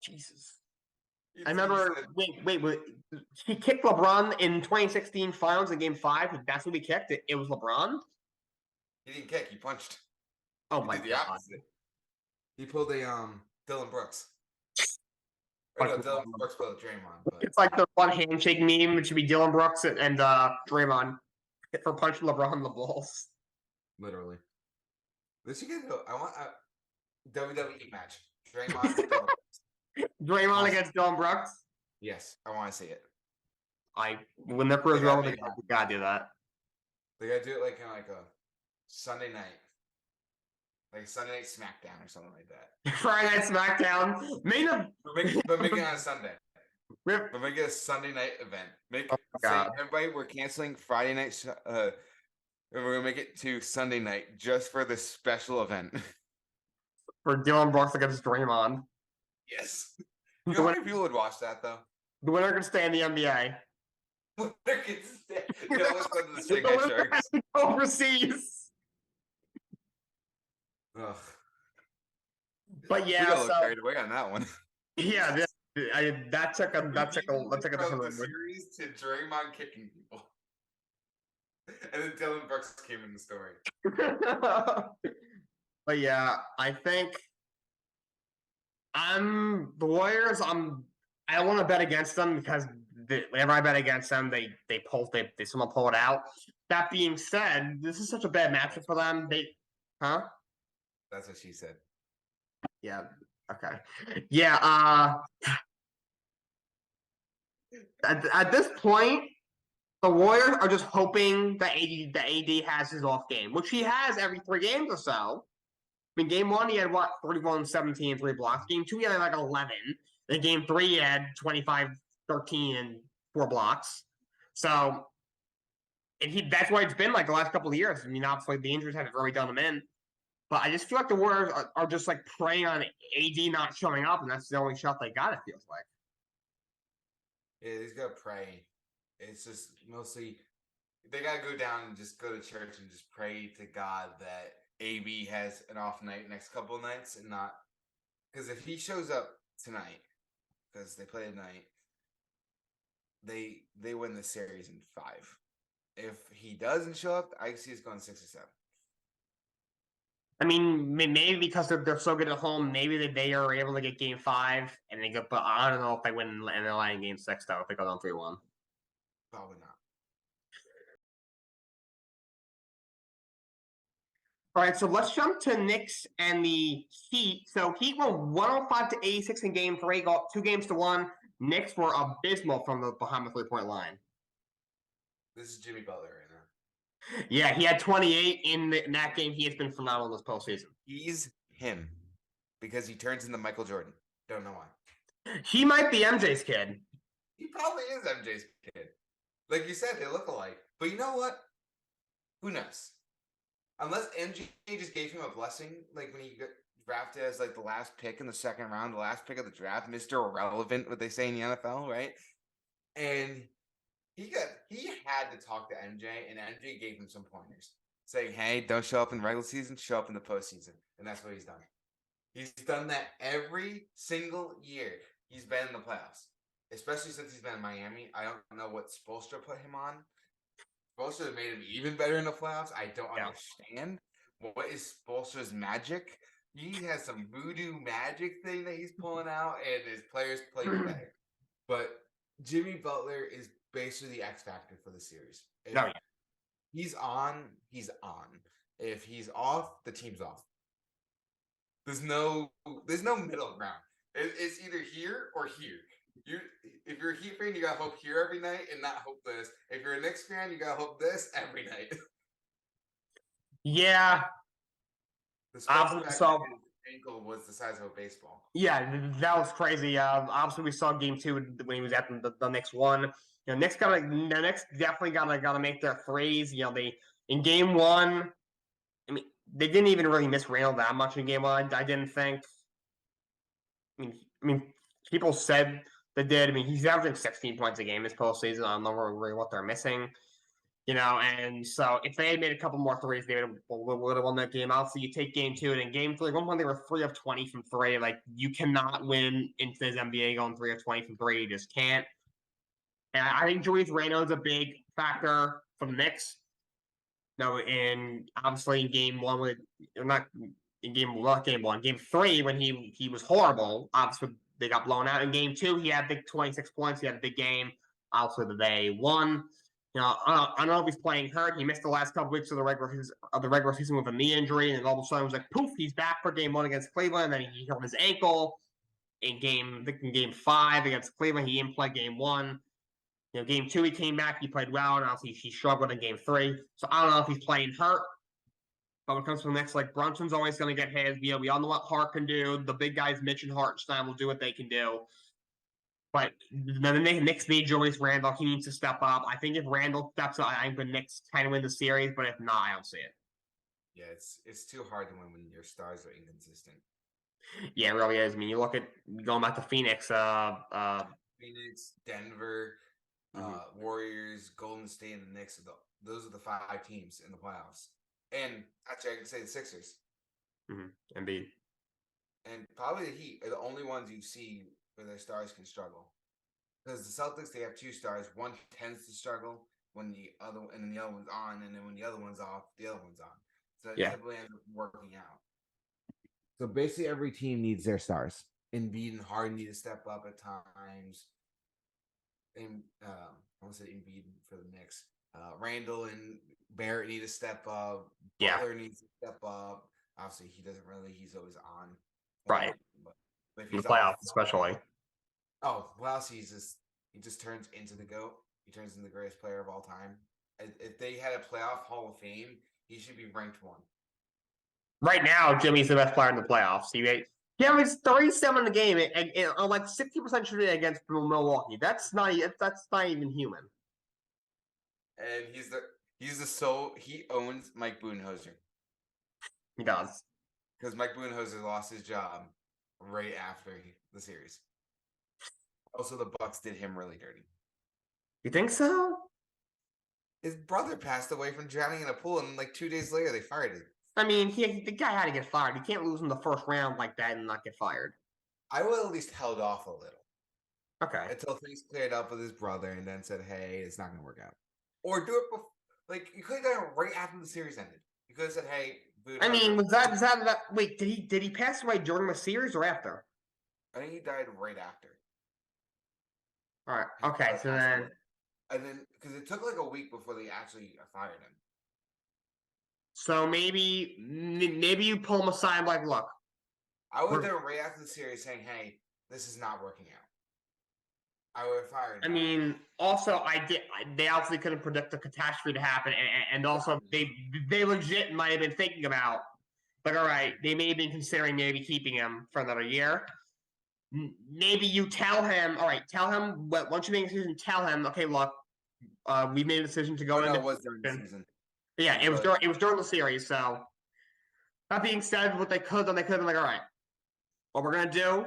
Jesus. I remember. Wait. He kicked LeBron in 2016 Finals in Game 5. That's what we kicked. It was LeBron. He didn't kick. He punched. Oh He my did the god! opposite. He pulled a Dylan Brooks. Or no, Fucking Dylan Brooks pulled a Draymond. But it's like the one handshake meme. It should be Dylan Brooks and Draymond for punching LeBron in the balls. literally, this should get. I want a WWE match. Draymond, Dylan Brooks. Draymond against Dylan Brooks. Yes, I want to see it. When their careers They are gotta over, make it happen. we gotta do that. They gotta do it like kind of like a Sunday night, like Sunday Night SmackDown or something like that. Friday Night SmackDown. But make it on a Sunday. Rip. But make it a Sunday night event. Oh my Say God. everybody, we're canceling Friday night. And we're gonna make it to Sunday night just for this special event. For Dylan Brooks against Draymond. Yes. You know how many people would watch that though? The winner can stay in the NBA. No one's going to the Shanghai Sharks. Overseas. Ugh. But We yeah, got so carried away on that one. yeah, that took a From different the series to Draymond kicking people, and then Dylan Brooks came in the story. But yeah, I think the Warriors. I don't want to bet against them because whenever I bet against them, they someone pull it out. That being said, this is such a bad matchup for them. That's what she said. Yeah. Okay. Yeah. At this point, the Warriors are just hoping that AD has his off game, which he has every 3 games or so. I mean, game 1, he had, 31, 17, 3 blocks. Game 2, he had, 11. Then game 3, he had 25, 13, and 4 blocks. So, that's why it's been, the last couple of years. I mean, obviously, the injuries have really done him in. But I just feel like the Warriors are just, preying on AD not showing up, and that's the only shot they got, it feels like. Yeah, he's got to pray. It's just mostly they got to go down and just go to church and just pray to God that AB has an off night next couple of nights and not because if he shows up tonight, because they play tonight, they win the series in 5. If he doesn't show up, I see it's going 6 or 7. I mean, maybe because they're so good at home, maybe they are able to get game 5 and they go. But I don't know if they win in LA in game 6 though. If they go down 3-1, probably not. All right, so let's jump to Knicks and the Heat. So Heat were 105-86 in game 3, got 2 games to 1. Knicks were abysmal from behind the 3-point line. This is Jimmy Butler right now. Yeah, he had 28 in that game. He has been phenomenal this postseason. He's him because he turns into Michael Jordan. Don't know why. He might be MJ's kid. He probably is MJ's kid. Like you said, they look alike. But you know what? Who knows? Unless MJ just gave him a blessing, like when he got drafted as the last pick in the 2nd round, the last pick of the draft, Mr. Irrelevant, what they say in the NFL, right? And he had to talk to MJ, and MJ gave him some pointers, saying, "Hey, don't show up in the regular season, show up in the postseason," and that's what he's done. He's done that every single year he's been in the playoffs, especially since he's been in Miami. I don't know what Spoelstra put him on. Spoelstra made him even better in the playoffs. I don't understand. What is Spoelstra's magic? He has some voodoo magic thing that he's pulling out, and his players play better. But Jimmy Butler is basically the X factor for the series. If he's on, he's on. If he's off, the team's off. There's no middle ground. It's either here or here. If you're a Heat fan, you gotta hope here every night and not hope this. If you're a Knicks fan, you gotta hope this every night. Yeah. So ankle was the size of a baseball. Yeah, that was crazy. Obviously, we saw game 2 when he was at the Knicks one. Knicks definitely gotta make their threes. They in game 1. I mean, they didn't even really miss Randall that much in game 1. I didn't think. I mean, people said they did. I mean, he's averaging 16 points a game this postseason. I don't know really what they're missing. And so if they had made a couple more threes, they would have won that game. Obviously, you take game 2, and in game 3, at one point they were 3 of 20 from 3. You cannot win in today's NBA going 3 of 20 from 3. You just can't. And I think Julius Randle is a big factor for the Knicks. No, and obviously in game one, not in game one, game three when he was horrible. Obviously they got blown out. In game two, he had big 26 points. He had a big game. Obviously they won. I don't know if he's playing hurt. He missed the last couple weeks of the regular season with a knee injury, and all of a sudden it was like poof, he's back for game one against Cleveland. And then he hurt his ankle in game five against Cleveland. He didn't play game one. Game two he came back, he played well, and obviously he struggled in game three. So I don't know if he's playing hurt. But when it comes to the next, like Brunson's always going to get his. We all know what Hart can do. The big guys, Mitch and Hartenstein, will do what they can do. But the Knicks need Julius Randle. He needs to step up. I think if Randle steps up, I think the Knicks kind of win the series. But if not, I don't see it. Yeah, it's too hard to win when your stars are inconsistent. Yeah, it really is. I mean, you look at going back to Phoenix. Phoenix, Denver, Warriors, Golden State, and the Knicks. Those are the 5 teams in the playoffs. And actually, I can say the Sixers. Embiid. And probably the Heat are the only ones you see where their stars can struggle. Because the Celtics, they have 2 stars. One tends to struggle when the other, and then the other one's on, and then when the other one's off, the other one's on. So it typically ends up working out. So basically, every team needs their stars. Embiid and Harden need to step up at times. And I want to say Embiid for the Knicks. Randall and Barrett need to step up. Butler needs to step up. Obviously, he doesn't really. He's always on. Right. But if in he's the playoffs, especially. Oh, well, he just turns into the GOAT. He turns into the greatest player of all time. If they had a playoff Hall of Fame, he should be ranked 1. Right now, Jimmy's the best player in the playoffs. He was 37 in the game, and like 60% shooting against Milwaukee. That's not even human. And he owns Mike Budenholzer. He does. Because Mike Budenholzer lost his job right after the series. Also, the Bucks did him really dirty. You think so? His brother passed away from drowning in a pool, and like 2 days later, they fired him. I mean, the guy had to get fired. He can't lose in the first round like that and not get fired. I would at least held off a little. Okay. Until things cleared up with his brother, and then said, "Hey, it's not going to work out." Or do it before, like you could have done it right after the series ended. You could have said, "Hey, I mean, was that? Wait, did he pass away during the series or after? I think he died right after. All right. Okay. So then, and then because it took like a week before they actually fired him. So maybe you pull him aside, like, look. I would have done it right after the series, saying, "Hey, this is not working out." I would have fired him. I mean, also, they obviously couldn't predict the catastrophe to happen, and also they legit might have been thinking about, like, all right, they may have been considering maybe keeping him for another year. Maybe you tell him, all right, once you make a decision, tell him, okay, look, we made a decision to go into. It was during the season. Yeah, it was during the series. So that being said, what they could have been like, all right, what we're gonna do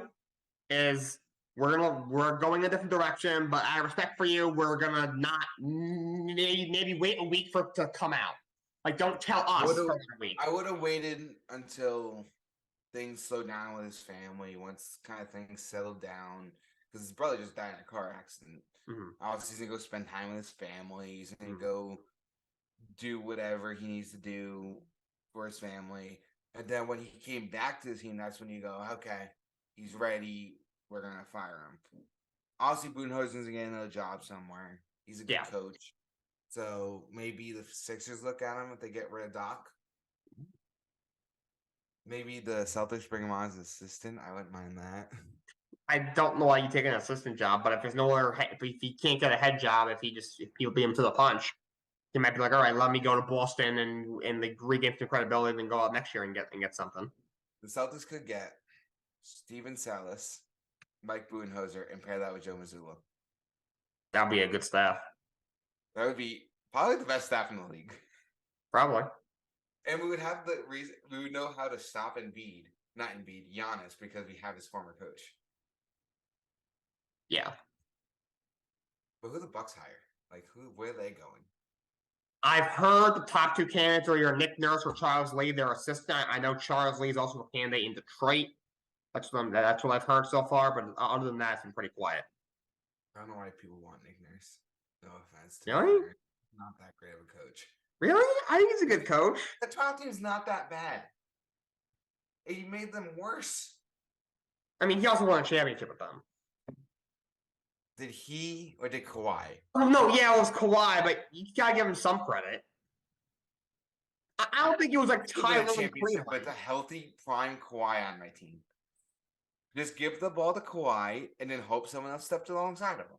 is we're going a different direction, but out of respect for you, we're gonna not maybe wait a week for it to come out. Like, don't tell us for a week. I would have waited until things slowed down with his family, once kind of things settled down, because his brother just died in a car accident. Obviously, he's gonna go spend time with his family. He's gonna go do whatever he needs to do for his family. And then when he came back to the team, that's when you go, okay, he's ready. We're going to fire him. Obviously, Budenholzer's getting another job somewhere. He's a good coach. So maybe the Sixers look at him if they get rid of Doc. Maybe the Celtics bring him on as assistant. I wouldn't mind that. I don't know why you take an assistant job, but if there's no other, if he can't get a head job, if he'll beat him to the punch, he might be like, all right, let me go to Boston and the regain some credibility, and then go out next year and get something. The Celtics could get Steven Silas, Mike Budenholzer, and pair that with Joe Mazzulla. That'd be a good staff. That would be probably the best staff in the league. Probably. And we would have the reason. We would know how to stop Giannis, because we have his former coach. Yeah. But who the Bucks hire? Like, where are they going? I've heard the top 2 candidates are either Nick Nurse or Charles Lee, their assistant. I know Charles Lee is also a candidate in Detroit. That's what I've heard so far, but other than that, it's been pretty quiet. I don't know why people want Nick Nurse. No offense. Really? Not that great of a coach. Really? I think he's a good coach. The Toronto team's not that bad. He made them worse. I mean, he also won a championship with them. Did he or did Kawhi? Oh no, yeah, it was Kawhi, but you gotta give him some credit. I don't think it was like Tyler championship, but a healthy prime Kawhi on my team. Just give the ball to Kawhi and then hope someone else stepped alongside of him.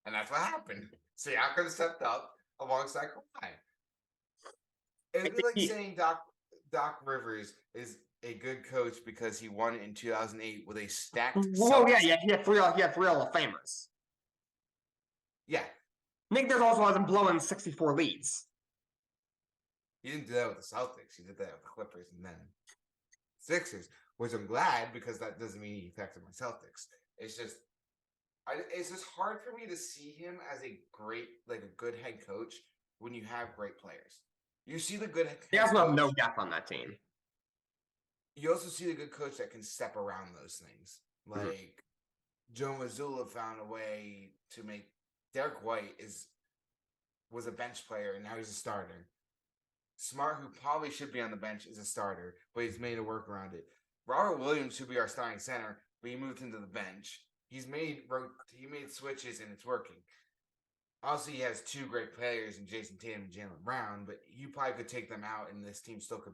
And that's what happened. Siakam stepped up alongside Kawhi. It'd be like saying Doc Rivers is a good coach because he won in 2008 with a stacked. Well, yeah, he had three Hall of Famers. Yeah. Nick Nurse also hasn't blown 64 leads. He didn't do that with the Celtics. He did that with the Clippers and then Sixers, which I'm glad because that doesn't mean he affected my Celtics. It's just hard for me to see him as a good head coach when you have great players. You see the good head coach. He has no gap on that team. You also see the good coach that can step around those things. Like Joe Mazzulla found a way to make Derek White was a bench player and now he's a starter. Smart, who probably should be on the bench, is a starter, but he's made a work around it. Robert Williams should be our starting center, but he moved into the bench. He made switches and it's working. Also, he has two great players in Jason Tatum and Jaylen Brown, but you probably could take them out, and this team still could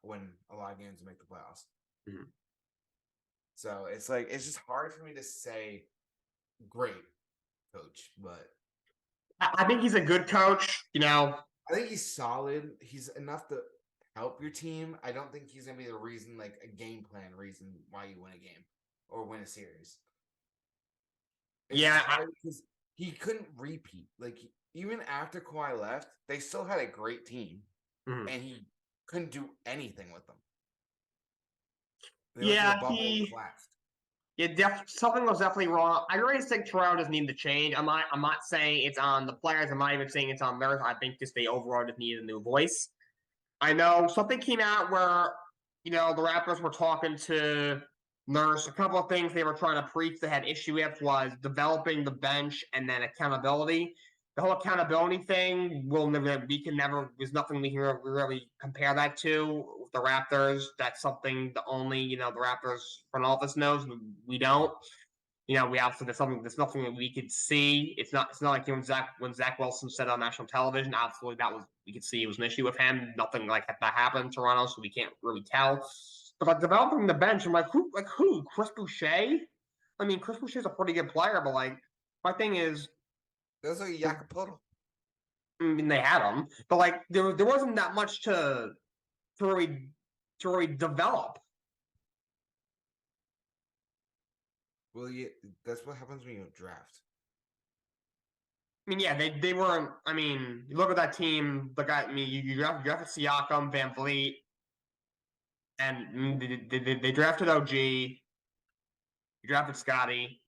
win a lot of games and make the playoffs. Mm-hmm. So it's just hard for me to say great coach, but I think he's a good coach. I think he's solid. He's enough to help your team. I don't think he's gonna be the reason, like a game plan reason why you win a game or win a series. Because he couldn't repeat. Like even after Kawhi left, they still had a great team, and he couldn't do anything with them. Something was definitely wrong. I really think Toronto doesn't need to change. I'm not saying it's on the players. I'm not even saying it's on theirs. I think just they overall just needed a new voice. I know something came out where the Raptors were talking to Nurse. A couple of things they were trying to preach they had issue with was developing the bench and then accountability. The whole accountability thing there's nothing we can really compare that to with the Raptors. That's something the Raptors front office knows. We don't. We obviously there's nothing that we could see. It's not like when Zach Wilson said on national television, absolutely we could see it was an issue with him. Nothing like that happened in Toronto, so we can't really tell. But like developing the bench, I'm like who? Chris Boucher? I mean, Chris Boucher's a pretty good player, but like my thing is those are Jakopoto. I mean, they had him, but like there wasn't that much to really develop. Well, yeah, that's what happens when you draft. I mean, yeah, they weren't. I mean, you look at that team. You drafted Siakam, Van Vliet, and they drafted OG. You drafted Scotty.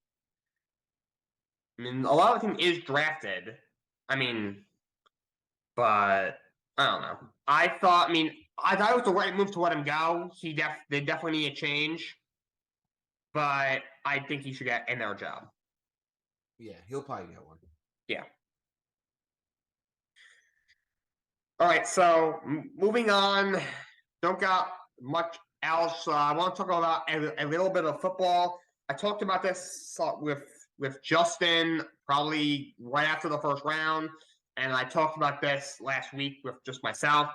I mean, a lot of the team is drafted. I mean, but I don't know. I thought it was the right move to let him go. They definitely need a change. But I think he should get another job. Yeah, he'll probably get one. Yeah. All right, so moving on. Don't got much else. I want to talk about a little bit of football. I talked about this with Justin probably right after the first round, and I talked about this last week with just myself.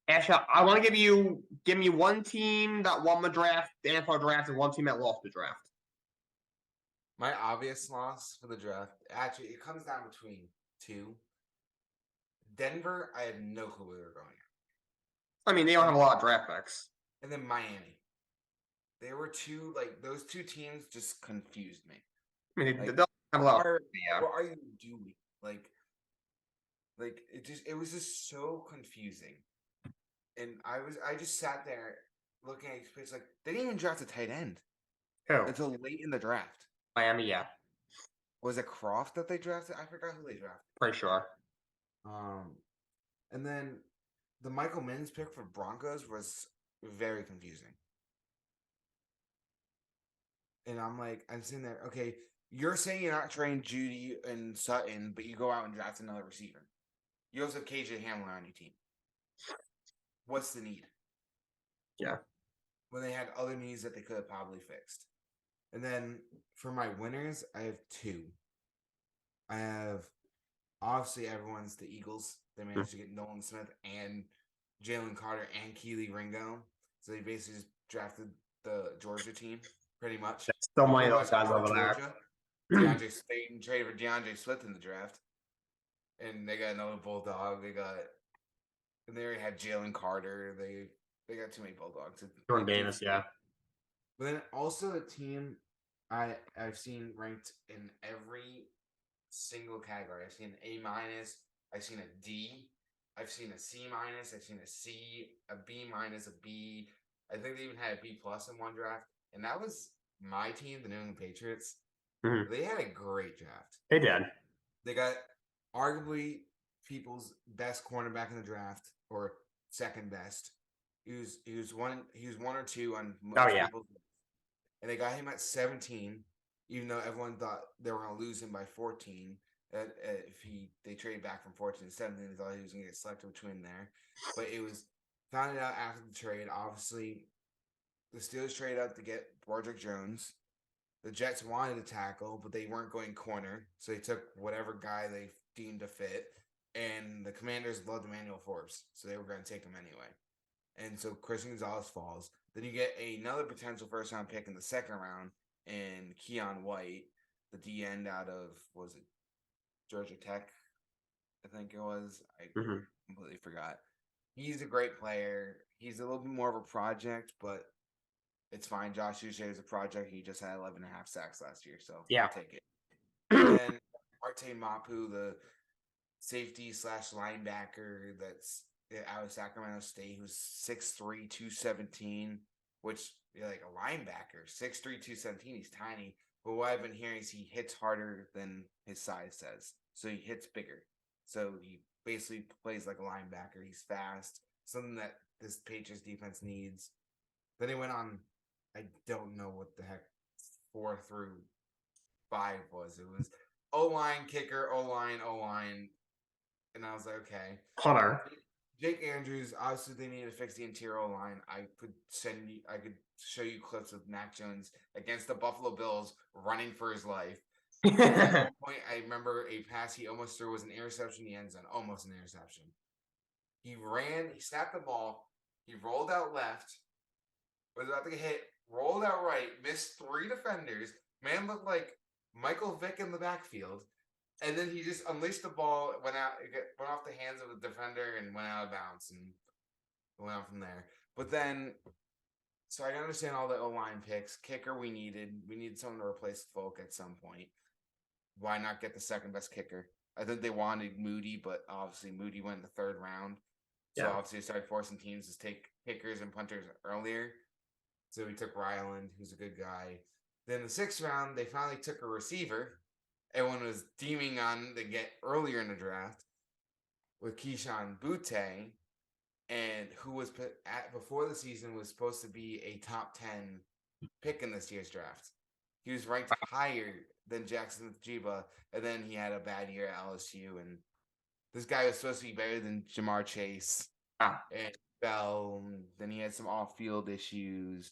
Ashton, I want to give me one team that won the draft, the NFL draft, and one team that lost the draft. My obvious loss for the draft, actually, it comes down between two. Denver, I had no clue where they were going. I mean, they don't have a lot of draft picks. And then Miami. They were those two teams just confused me. I mean, they don't have a lot. What are you doing? It was just so confusing. And I just sat there looking at space they didn't even draft a tight end. Until late in the draft. Miami, yeah. Was it Croft that they drafted? I forgot who they drafted. Pretty sure. And then the Michael Mims pick for Broncos was very confusing. And I'm sitting there, okay, you're saying you're not trading Judy and Sutton, but you go out and draft another receiver. You also have KJ Hamler on your team. What's the need? Yeah. When they had other needs that they could have probably fixed. And then for my winners, I have two. I have obviously everyone's the Eagles. They managed to get Nolan Smith and Jalen Carter and Keely Ringo. So they basically just drafted the Georgia team, pretty much. There's so many Pretty of those much guys are over Georgia. there. They traded for DeAndre Swift in the draft. And they got another Bulldog. And they already had Jalen Carter. They got too many Bulldogs. Jordan Davis, yeah. But then also a team I've seen ranked in every single category. I've seen an A minus, I've seen a D, I've seen a C minus, I've seen a C, a B minus, a B. I think they even had a B plus in one draft, and that was my team, the New England Patriots. Mhm. They had a great draft. They did. They got arguably people's best cornerback in the draft, or second best. He was one or two on most people's, and they got him at 17, even though everyone thought they were going to lose him by 14. If they traded back from 14 to 17, they thought he was going to get selected between there. But it was found out after the trade. Obviously, the Steelers traded out to get Broderick Jones. The Jets wanted to tackle, but they weren't going corner, so they took whatever guy they deemed to fit. And the Commanders loved Emmanuel Forbes, so they were going to take him anyway. And so Christian Gonzalez falls. Then you get another potential first-round pick in the second round in Keon White, the D end out of, was it Georgia Tech? I think it was. I completely forgot. He's a great player. He's a little bit more of a project, but it's fine. Josh Uche is a project. He just had 11.5 sacks last year, so I'll take it. And then Arte Mapu, the safety / linebacker that's out of Sacramento State, who's 6'3", 217, which like a linebacker, 6'3", 217, he's tiny. But what I've been hearing is he hits harder than his size says. So he hits bigger. So he basically plays like a linebacker. He's fast, something that this Patriots defense needs. Then he went on, I don't know what the heck 4 through 5 was. It was O-line, kicker, O-line, O-line. And I was like, okay. Hunter. Jake Andrews, obviously they need to fix the interior line. I could show you clips of Mac Jones against the Buffalo Bills running for his life. At one point, I remember a pass he almost threw was an interception in the end zone, almost an interception. He snapped the ball, he rolled out left, was about to get hit, rolled out right, missed 3 defenders. Man looked like Michael Vick in the backfield. And then he just unleashed the ball, went off the hands of the defender and went out of bounds and went on from there. But then, so I can understand all the O-line picks. Kicker we needed someone to replace Folk at some point. Why not get the second best kicker? I think they wanted Moody, but obviously Moody went in the 3rd round. So obviously they started forcing teams to take kickers and punters earlier. So we took Ryland, who's a good guy. Then the 6th round, they finally took a receiver. Everyone was deeming on to get earlier in the draft with Keyshawn Butte, and who was before the season was supposed to be a top 10 pick in this year's draft. He was ranked higher than Jackson Jiba, and then he had a bad year at LSU. And this guy was supposed to be better than Jamar Chase and Bell. Then he had some off-field issues.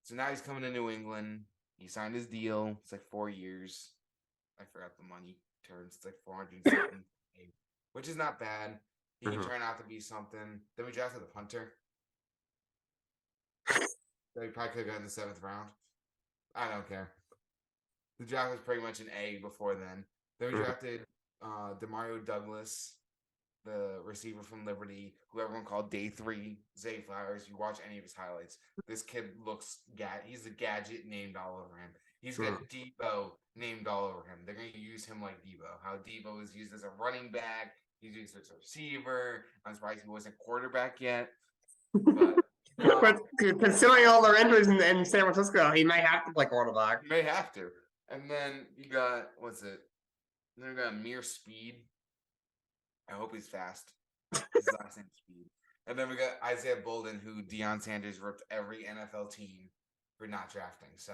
So now he's coming to New England. He signed his deal. It's like 4 years. I forgot the money terms. It's like 400 something, which is not bad. He can turn out to be something. Then we drafted the punter. That we probably could have gotten in the 7th round. I don't care. The draft was pretty much an A before then. Then we drafted Demario Douglas, the receiver from Liberty, who everyone called Day 3 Zay Flowers. You watch any of his highlights. This kid looks he's a gadget named all over him. He's got Debo named all over him. They're going to use him like Debo. How Debo is used as a running back. He's used as a receiver. I'm surprised he wasn't quarterback yet. But considering all their injuries in San Francisco, he may have to play quarterback. He may have to. And then you got, then we got Amir Speed. I hope he's fast. His last name's Speed. And then we got Isaiah Bolden, who Deion Sanders ripped every NFL team for not drafting. So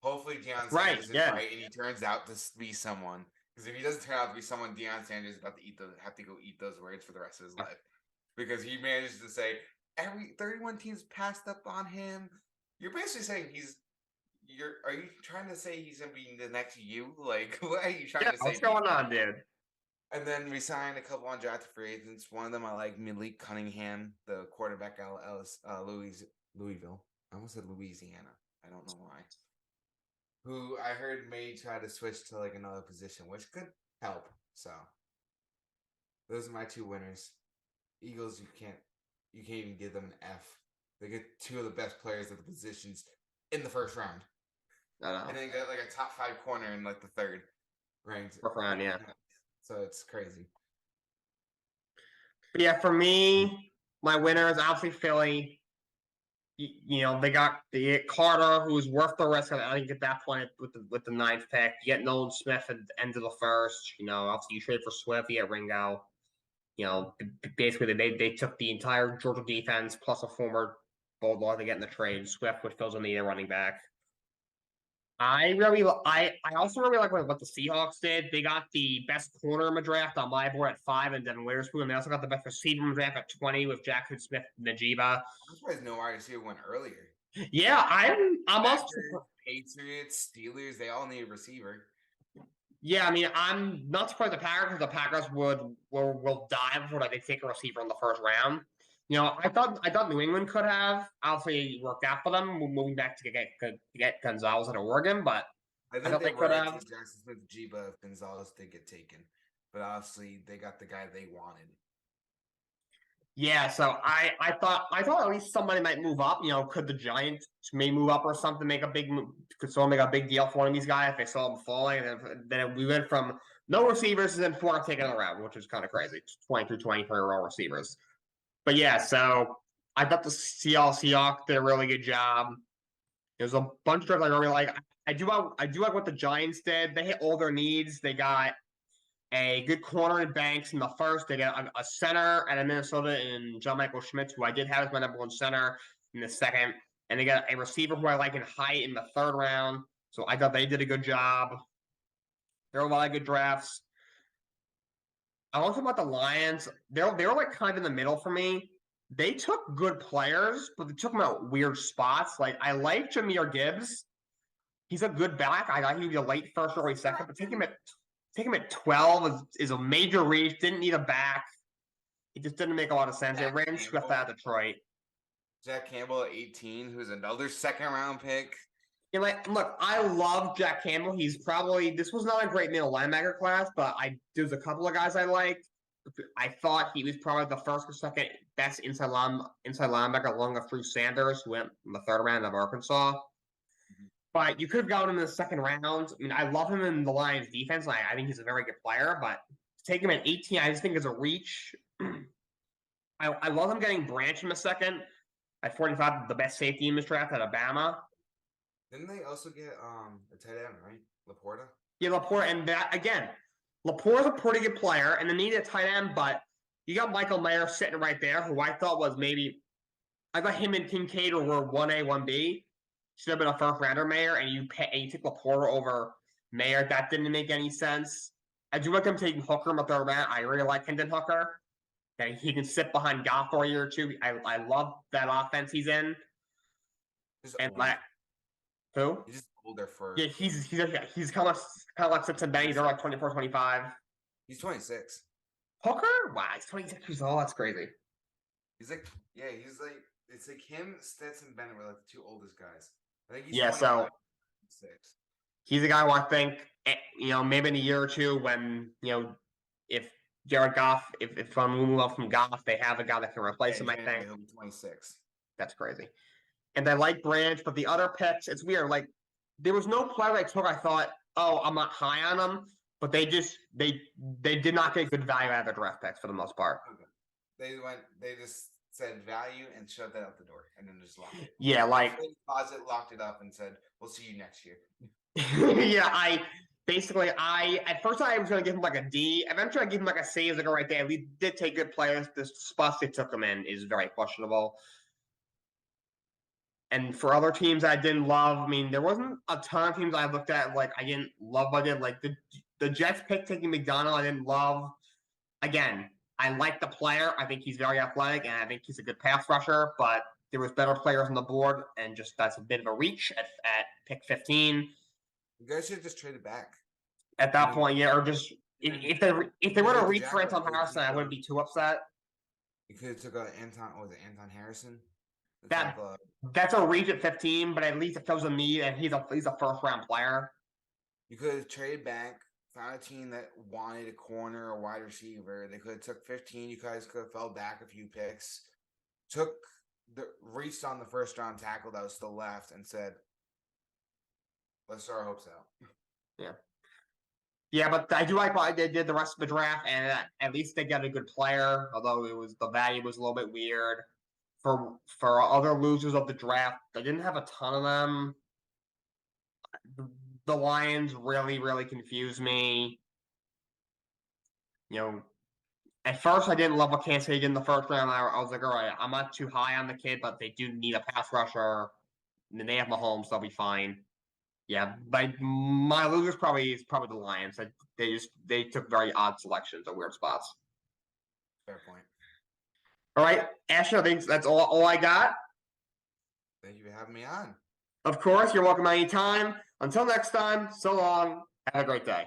hopefully Deion Sanders is right and he turns out to be someone. Because if he doesn't turn out to be someone, Deion Sanders is about to have to go eat those words for the rest of his life. because he managed to say every 31 teams passed up on him. You're basically saying are you trying to say he's gonna be the next you? Like, what are you trying Yeah, to say? what's going on, dude? And then we signed a couple undrafted free agents. One of them I like, Malik Cunningham, the quarterback out of Louisville. I almost said Louisiana. I don't know why. Who I heard may try to switch to like another position, which could help. So those are my two winners. Eagles, you can't even give them an F. They get two of the best players at the positions in the first round. I know. And then got like a top 5 corner in like the third ranked. First round, yeah. So it's crazy. But yeah, for me, my winner is obviously Philly. You know, they got Carter, who was worth the risk. I think at that point with the 9th pick, you get Nolan Smith at the end of the first. You know, obviously you trade for Swift, you get Ringo. You know, basically they took the entire Georgia defense plus a former Bulldog to get in the trade. Swift, which fills in the running back. I also really like what the Seahawks did. They got the best corner in the draft on my board at 5, and Devin Witherspoon. And they also got the best receiver in the draft at 20 with Jackson Smith and Najiba. I'm surprised no wide receiver went earlier. Yeah, I'm also Patriots, Steelers, they all need a receiver. Yeah, I mean, I'm not surprised the Packers will dive before they take a receiver in the first round. You know, I thought New England could have. Obviously, worked out for them moving back to get Gonzalez at Oregon, but I thought they could were have. Jackson Smith Jiba if Gonzalez did get taken. But obviously they got the guy they wanted. Yeah, so I thought at least somebody might move up. You know, could the Giants may move up or something, could someone make a big deal for one of these guys if they saw him falling? And then we went from no receivers and then 4 taken around, which is kind of crazy. 23 raw receivers. But yeah, so I thought the Seahawks did a really good job. There's a bunch of drafts I really like. I do like what the Giants did. They hit all their needs. They got a good corner in Banks in the first. They got a center at Minnesota in John Michael Schmitz, who I did have as my #1 center in the second. And they got a receiver who I like in height in the 3rd round. So I thought they did a good job. There were a lot of good drafts. I want to talk about the Lions. They were like kind of in the middle for me. They took good players, but they took them at weird spots. Like I like Jahmyr Gibbs. He's a good back. I thought he'd be a late first or late second, but take him at 12 is a major reach. Didn't need a back. It just didn't make a lot of sense. They ran Swift out of Detroit. Jack Campbell at 18, who's another 2nd round pick. And look, I love Jack Campbell. He's probably this was not a great middle linebacker class, but there's a couple of guys I liked. I thought he was probably the first or second best inside linebacker along with Drew Sanders, who went in the 3rd round of Arkansas. But you could have gotten him in the 2nd round. I mean, I love him in the Lions defense. I think he's a very good player, but to take him at 18, I just think is a reach. I love him getting Branch in the 2nd. At 45, the best safety in this draft at Alabama. Didn't they also get a tight end, right? Laporta? Yeah, Laporta, and that again, Laporta's a pretty good player, and they need a tight end, but you got Michael Mayer sitting right there, who I thought was I thought him and Kincaid were 1A, 1B. Should have been a first rounder Mayer, and you took Laporta over Mayer. That didn't make any sense. I do like them taking Hooker in the 3rd round. I really like Hendon Hooker. That he can sit behind Goff for a year or two. I love that offense he's in. And who? He's just older for. Yeah, he's kind of like Simpson Benny. They're like 24, 25. He's 26. Hooker? Wow, he's 26 years old. That's crazy. He's like it's like him, Stetson Bennett were like the 2 oldest guys. I think he's so 6. He's a guy who I think maybe in a year or two when if Jared Goff, if I'm moving up from Goff, they have a guy that can replace him. I think he'll be 26. That's crazy. And I like Branch, but the other picks, it's weird. Like there was no player I took. I thought, oh, I'm not high on them, but they did not get good value out of their draft picks for the most part. Okay. They just said value and shoved that out the door, and then just locked it. Yeah, like closet locked it up and said, "We'll see you next year." Yeah, at first I was going to give him like a D. Eventually, I gave him like a C. As I go right there, we did take good players. The spots they took them in is very questionable. And for other teams I didn't love, I mean, there wasn't a ton of teams I looked at like I didn't love. I did like the Jets pick taking McDonald. I didn't love. Again, I like the player. I think he's very athletic, and I think he's a good pass rusher. But there was better players on the board, and just that's a bit of a reach at pick 15. You guys should have just traded back. At that point, yeah, or just if they were to with the reach for Jaguars, Anton they Harrison, I took wouldn't be too upset. You could have took Anton. What was it, Anton Harrison? The That tackle. that's a reach at 15, but at least it shows a need, and he's a first round player. You could have traded back, found a team that wanted a corner or wide receiver. They could have took 15. You guys could have fell back a few picks, reached on the first round tackle that was still left, and said, "Let's start our hopes out." Yeah. Yeah, but I do like why they did the rest of the draft, and at least they got a good player. Although the value was a little bit weird for other losers of the draft. They didn't have a ton of them. The Lions really confused me. At first I didn't love what Kansas City did in the first round. I was like, all right, I'm not too high on the kid, but they do need a pass rusher. And they have Mahomes, they'll be fine. Yeah, but my losers is probably the Lions. They took very odd selections at weird spots. Fair point. All right, Ashton, I think that's all I got. Thank you for having me on. Of course, you're welcome anytime. Until next time, so long. Have a great day.